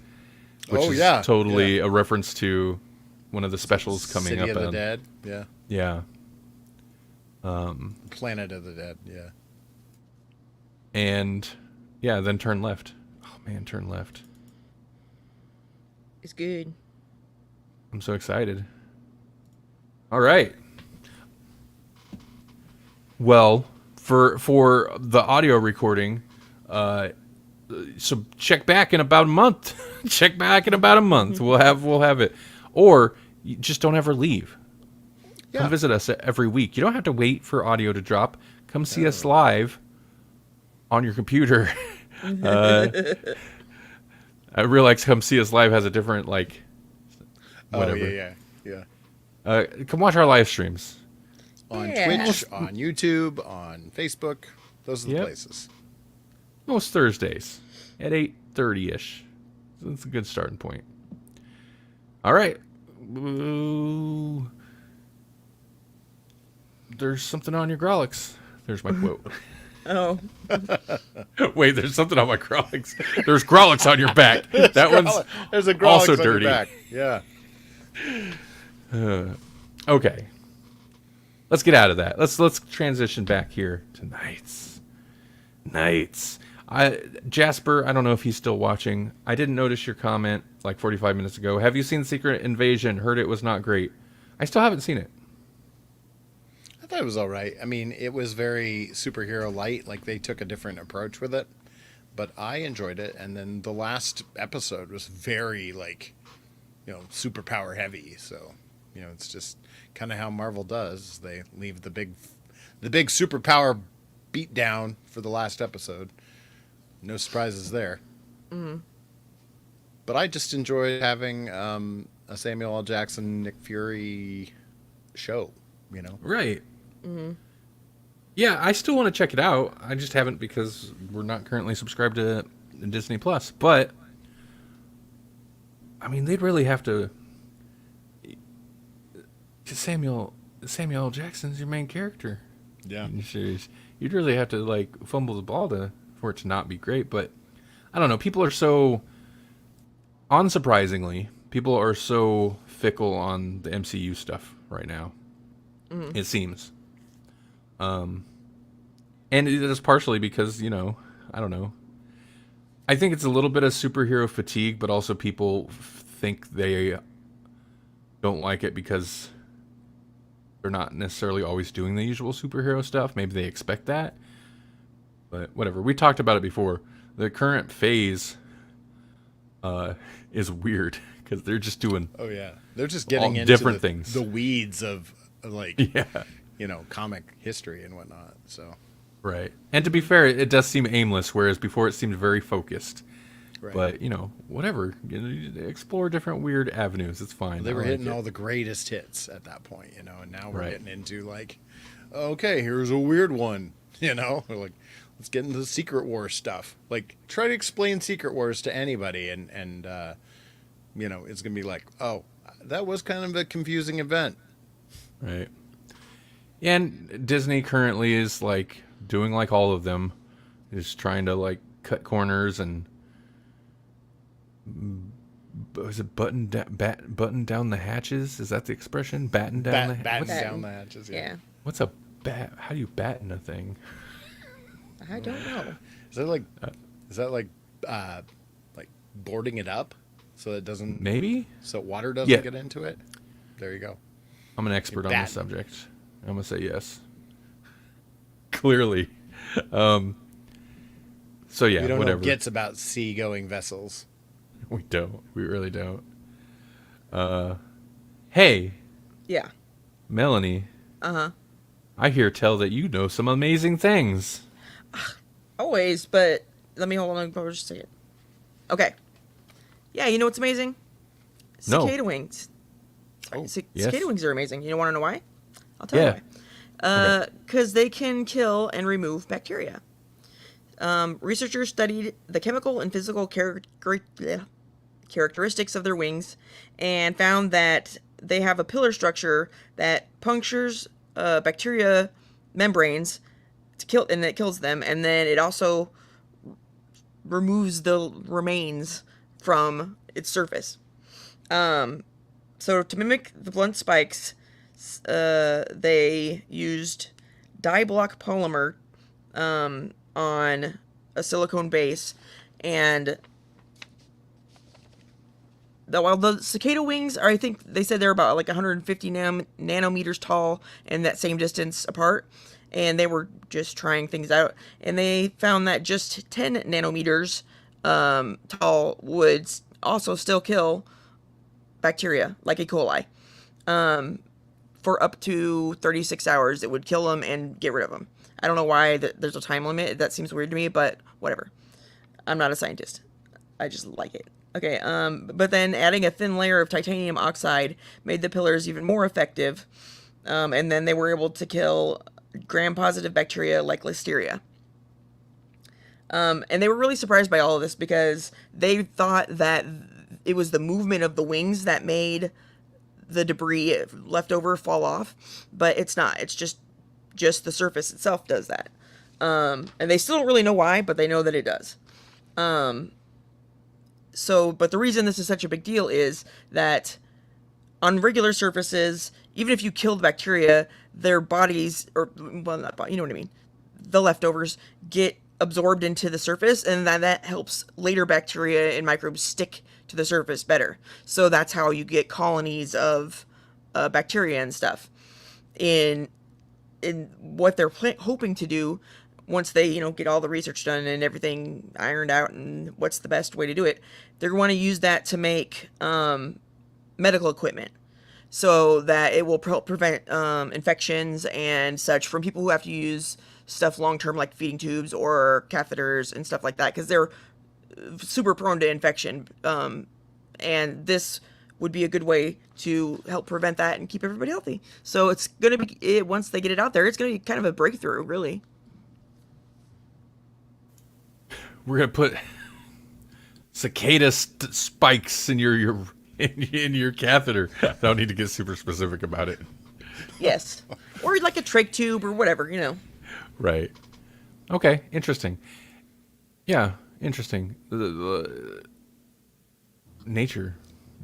which is totally a reference to one of the specials coming City up. of the Dead. Yeah. Yeah. Planet of the Dead. Yeah. And yeah, then Turn Left. Oh man, Turn Left. It's good. I'm so excited. All right. Well, for the audio recording, so check back in about a month. Check back in about a month. We'll have it. Or you just don't ever leave. Come visit us every week. You don't have to wait for audio to drop. Come see us live on your computer. I realize come see us live has a different like whatever. Oh yeah. Come watch our live streams. On Twitch, on YouTube, on Facebook. Those are the places. Most Thursdays at 8:30ish. So that's a good starting point. All right. Ooh. There's something on your Grawlix. There's my quote. Oh. Wait, there's something on my Grawlix. There's Grawlix on your back. There's a Grawlix also on dirty. your back. Yeah. Okay. Let's get out of that. Let's transition back here to Knights. Jasper, I don't know if he's still watching. I didn't notice your comment like 45 minutes ago. Have you seen Secret Invasion? Heard it was not great. I still haven't seen it. I thought it was all right. I mean, it was very superhero light. Like, they took a different approach with it. But I enjoyed it. And then the last episode was very, like, superpower heavy. So, it's just kind of how Marvel does. They leave the big superpower beat down for the last episode. No surprises there. Mm-hmm. But I just enjoyed having a Samuel L. Jackson, Nick Fury show, Right. Mm-hmm. Yeah, I still want to check it out. I just haven't because we're not currently subscribed to Disney Plus. But, I mean, they'd really have to... Samuel L. Jackson's your main character. Yeah. In the series. You'd really have to, like, fumble the ball for it to not be great. But, I don't know. People are so... Unsurprisingly, people are so fickle on the MCU stuff right now. Mm-hmm. It seems. And it is partially because, I don't know. I think it's a little bit of superhero fatigue, but also people think they don't like it because they're not necessarily always doing the usual superhero stuff. Maybe they expect that. But whatever. We talked about it before. The current phase is weird because they're just doing they're just getting into different things, the weeds of like comic history and whatnot. So right. And to be fair, it does seem aimless, whereas before it seemed very focused. Right. But whatever, explore different weird avenues. It's fine. They were hitting all the greatest hits at that point, and now we're getting into like, okay, here's a weird one. We're like, let's get into the Secret Wars stuff. Like, try to explain Secret Wars to anybody, and it's gonna be like, oh, that was kind of a confusing event. Right. And Disney currently is like doing like all of them, is trying to like cut corners and is it button down the hatches? Is that the expression? Batten down the hatches. Yeah. What's a bat? How do you batten a thing? I don't know. Is that like boarding it up so it doesn't so water doesn't get into it? There you go. I'm an expert on the subject. I'm gonna say yes. Clearly. So yeah, we don't whatever. know gets about sea-going vessels. We don't. We really don't. Hey. Yeah. Melanie. Uh-huh. I hear tell that you know some amazing things. Always, but let me hold on for just a second. Okay. Yeah, you know what's amazing? Cicada wings. Cicada wings are amazing. You want to know why? I'll tell you why. Because they can kill and remove bacteria. Researchers studied the chemical and physical characteristics of their wings and found that they have a pillar structure that punctures bacteria membranes to kill, and it kills them, and then it also removes the remains from its surface. So to mimic the blunt spikes, they used dye block polymer on a silicone base, and while the cicada wings are, I think they said they're about like 150 nanometers tall and that same distance apart, and they were just trying things out, and they found that just 10 nanometers tall would also still kill bacteria like E. coli. For up to 36 hours, it would kill them and get rid of them. I don't know why there's a time limit. That seems weird to me, but whatever. I'm not a scientist. I just like it. Okay, but then adding a thin layer of titanium oxide made the pillars even more effective, and then they were able to kill gram-positive bacteria like listeria. And they were really surprised by all of this because they thought that it was the movement of the wings that made the debris left over fall off, but it's not. It's just the surface itself does that. And they still don't really know why, but they know that it does. But the reason this is such a big deal is that on regular surfaces, even if you kill the bacteria, their bodies, or, well, not body, you know what I mean, the leftovers get absorbed into the surface, and that helps later bacteria and microbes stick to the surface better. So that's how you get colonies of bacteria and stuff. In what they're hoping to do, once they get all the research done and everything ironed out and what's the best way to do it, they're going to use that to make medical equipment, so that it will prevent infections and such from people who have to use stuff long term, like feeding tubes or catheters and stuff like that, because they're super prone to infection. And this would be a good way to help prevent that and keep everybody healthy. So it's going to be, once they get it out there, it's going to be kind of a breakthrough, really. We're gonna put cicada spikes in your catheter. I don't need to get super specific about it. Yes, or like a trach tube or whatever, Right. Okay. Interesting. Yeah. Interesting. The nature.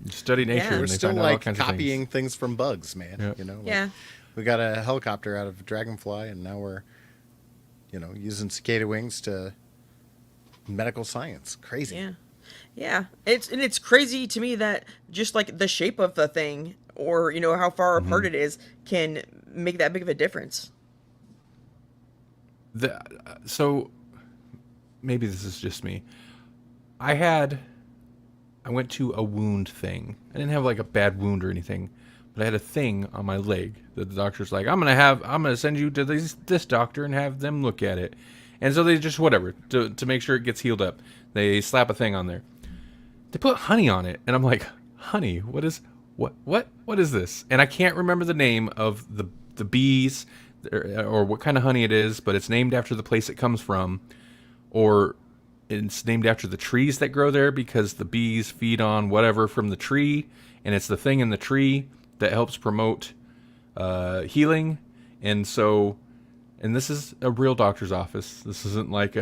You study nature. Yeah. And We're they still find out all like kinds copying of things from bugs, man. Yep. Yeah. We got a helicopter out of a dragonfly, and now we're, using cicada wings to medical science. Crazy. Yeah. Yeah. It's crazy to me that just like the shape of the thing, or how far apart it is, can make that big of a difference. So maybe this is just me. I went to a wound thing. I didn't have like a bad wound or anything, but I had a thing on my leg that the doctor's like, I'm gonna send you to this doctor and have them look at it. And so they just, whatever, to make sure it gets healed up, they slap a thing on there. They put honey on it, and I'm like, honey, what is this? And I can't remember the name of the bees or what kind of honey it is, but it's named after the place it comes from, or it's named after the trees that grow there, because the bees feed on whatever from the tree, and it's the thing in the tree that helps promote healing. And this is a real doctor's office. This isn't like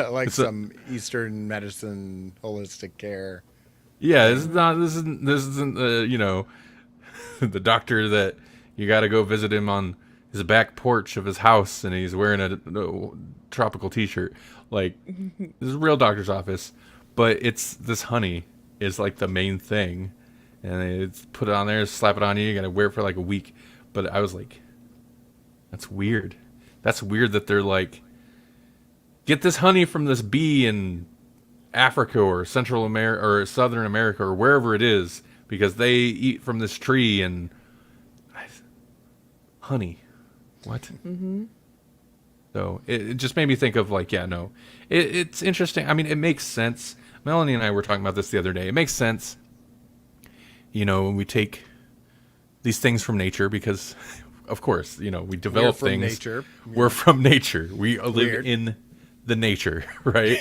like some Eastern medicine, holistic care. Yeah, this isn't the doctor that you got to go visit him on his back porch of his house and he's wearing a tropical t-shirt. Like, this is a real doctor's office, but it's this honey is like the main thing, and it's put it on there, slap it on you. You got to wear it for like a week. But I was like, that's weird. That's weird that they're like, get this honey from this bee in Africa or Central America or Southern America or wherever it is, because they eat from this tree. And honey, what? Mm-hmm. So it just made me think of like, it's interesting. I mean, it makes sense. Melanie and I were talking about this the other day. It makes sense, when we take these things from nature, because of course, we develop things. Nature. We're from nature. We live Weird. in the nature, right?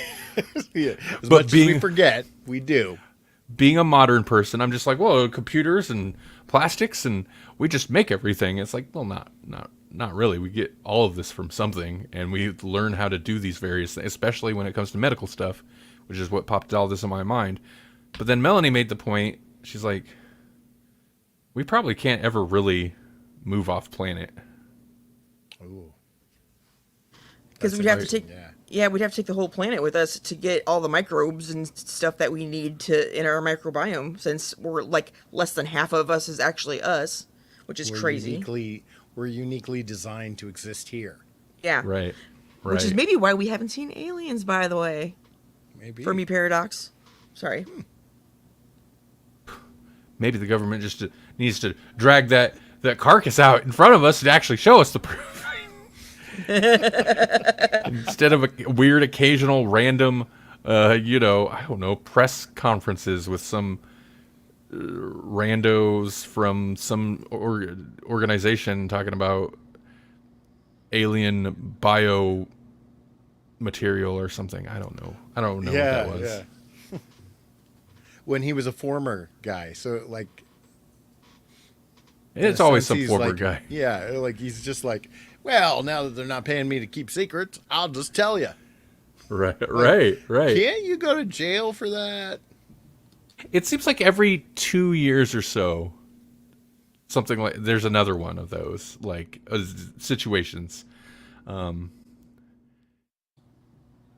Yeah. As much as we forget, we do. Being a modern person, I'm just like, well, computers and plastics, and we just make everything. It's like, well, not really. We get all of this from something, and we learn how to do these various things, especially when it comes to medical stuff, which is what popped all this in my mind. But then Melanie made the point. She's like, we probably can't ever really move off planet. Ooh. Because we'd have to take, yeah. we'd have to take the whole planet with us to get all the microbes and stuff that we need in our microbiome, since we're like less than half of us is actually us, which is we're crazy. We're uniquely designed to exist here. Yeah. Right. Right. Which is maybe why we haven't seen aliens, by the way. Maybe. Fermi paradox. Sorry. Maybe the government just needs to drag that carcass out in front of us and actually show us the proof. Instead of a weird occasional random, I don't know, press conferences with some randos from some organization talking about alien bio material or something. I don't know what that was. Yeah. When he was a former guy, so like It's in a always sense, some he's former like, guy. Yeah, like he's just like, well, now that they're not paying me to keep secrets, I'll just tell you. Right. Can't you go to jail for that? It seems like every 2 years or so, something like there's another one of those like situations, and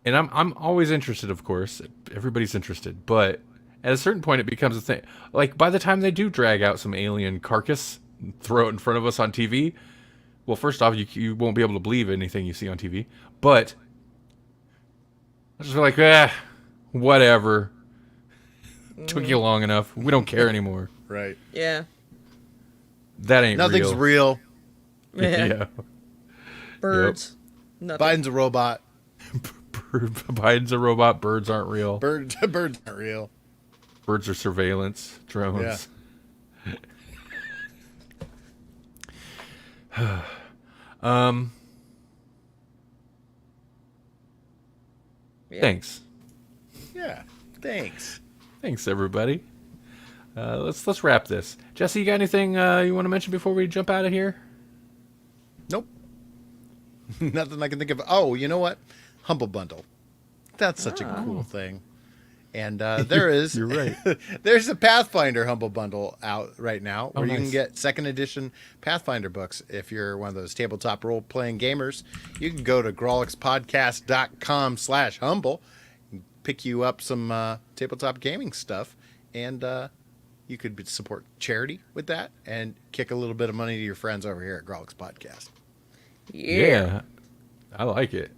I'm always interested. Of course, everybody's interested, but at a certain point, it becomes a thing. Like by the time they do drag out some alien carcass, and throw it in front of us on TV. Well, first off, you won't be able to believe anything you see on TV, but I just feel like, whatever. Took you long enough. We don't care anymore. Right. Yeah. That ain't Nothing's real. Yeah. Birds. Nothing. Biden's a robot. Biden's a robot. Birds aren't real. Birds aren't real. Birds are surveillance drones. Yeah. Thanks. Yeah. Thanks. Thanks, everybody. Let's wrap this. Jesse, you got anything you want to mention before we jump out of here? Nope. Nothing I can think of. Oh, you know what? Humble Bundle. That's such a cool thing. And there is. You're right. There's a Pathfinder Humble Bundle out right now where you can nice. get second edition Pathfinder books. If you're one of those tabletop role playing gamers, you can go to grawlixpodcast.com/humble, pick you up some tabletop gaming stuff, and you could support charity with that and kick a little bit of money to your friends over here at Grawlix Podcast. Yeah. I like it.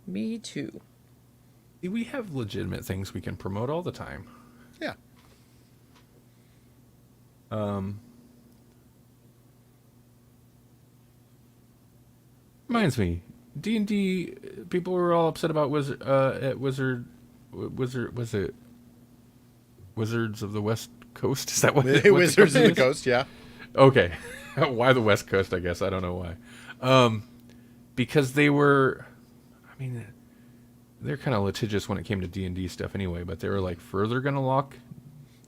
Me too. We have legitimate things we can promote all the time. Yeah. Reminds me, D&D people were all upset about was it Wizards of the West Coast? Is that what Wizards of the is? Coast, yeah. Okay. Why the West Coast, I guess. I don't know why. Because they were, I mean, they're kind of litigious when it came to D&D stuff anyway, but they were like further going to lock.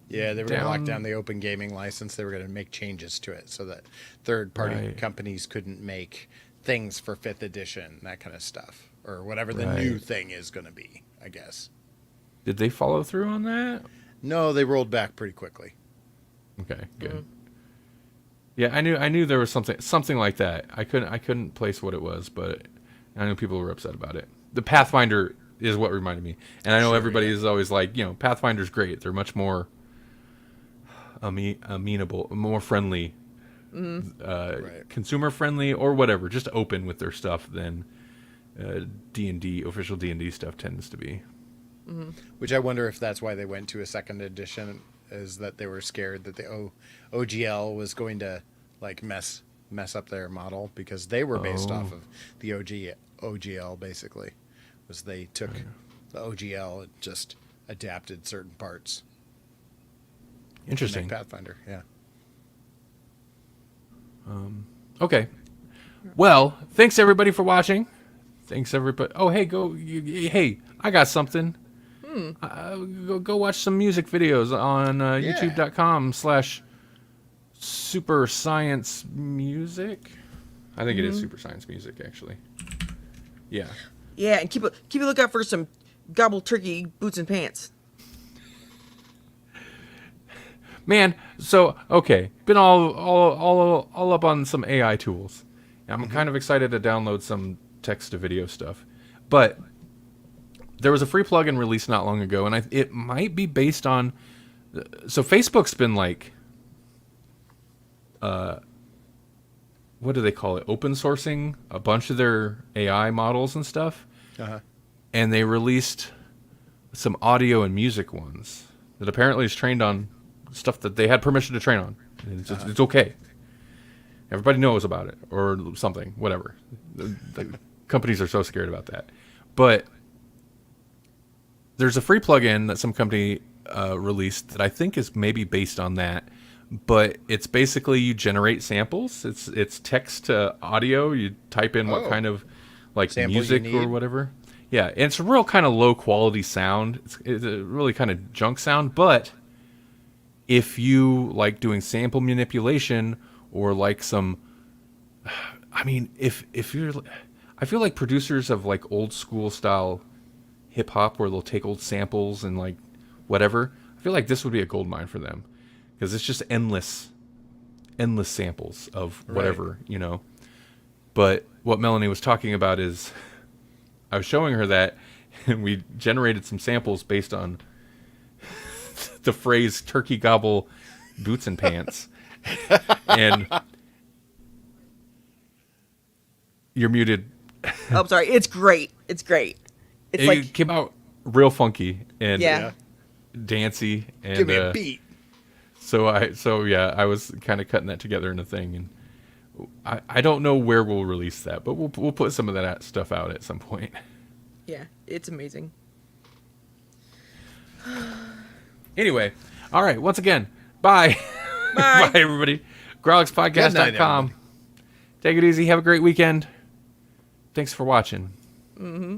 Yeah, they were going to lock Down- down the open gaming license. They were going to make changes to it so that third-party Right. companies couldn't make things for 5th edition, that kind of stuff, or whatever the Right. new thing is going to be, I guess. Did they follow through on that? No, they rolled back pretty quickly. Okay, good. Yeah, I knew there was something like that. I couldn't place what it was, but I knew people were upset about it. The Pathfinder is what reminded me, and I know Sure, everybody yeah. is always like, Pathfinder's great. They're much more amenable, more friendly, Right. consumer friendly, or whatever, just open with their stuff than D&D official D&D stuff tends to be. Which I wonder if that's why they went to a second edition, is that they were scared that the OGL was going to like mess up their model, because they were based off of the OGL basically. Was they took the OGL and just adapted certain parts. to Interesting. make Pathfinder, yeah. Okay. Well, thanks everybody for watching. Thanks everybody. Oh, hey, hey, I got something. Go watch some music videos on youtube.com/super science music. I think it is super science music, actually. Yeah. Yeah, and keep a lookout for some gobble turkey boots and pants. Man, so okay, been all up on some AI tools. I'm kind of excited to download some text to video stuff, but there was a free plugin released not long ago, and it might be based on. So Facebook's been like what do they call it? Open sourcing a bunch of their AI models and stuff. Uh-huh. And they released some audio and music ones that apparently is trained on stuff that they had permission to train on. And it's okay. Everybody knows about it or something, whatever. The companies are so scared about that. But there's a free plugin that some company released that I think is maybe based on that. But it's basically you generate samples. It's text to audio. You type in what kind of like sample music or whatever. Yeah, and it's a real kind of low quality sound. It's a really kind of junk sound. But if you like doing sample manipulation or like some, I mean, if you're, I feel like producers of like old school style hip hop where they'll take old samples and like whatever. I feel like this would be a gold mine for them. Because it's just endless samples of whatever, you know. But what Melanie was talking about is, I was showing her that, and we generated some samples based on the phrase "turkey gobble, boots and pants," and you're muted. Oh, I'm sorry. It's great. It's great. It's It like came out real funky and Yeah. dancey, and Give me a beat. So I was kind of cutting that together in a thing, and I don't know where we'll release that, but we'll put some of that stuff out at some point. yeah, it's amazing. Anyway, all right. Once again, bye, Bye. bye everybody. Grawlixpodcast.com. Everybody. Take it easy. Have a great weekend. Thanks for watching. Mm-hmm.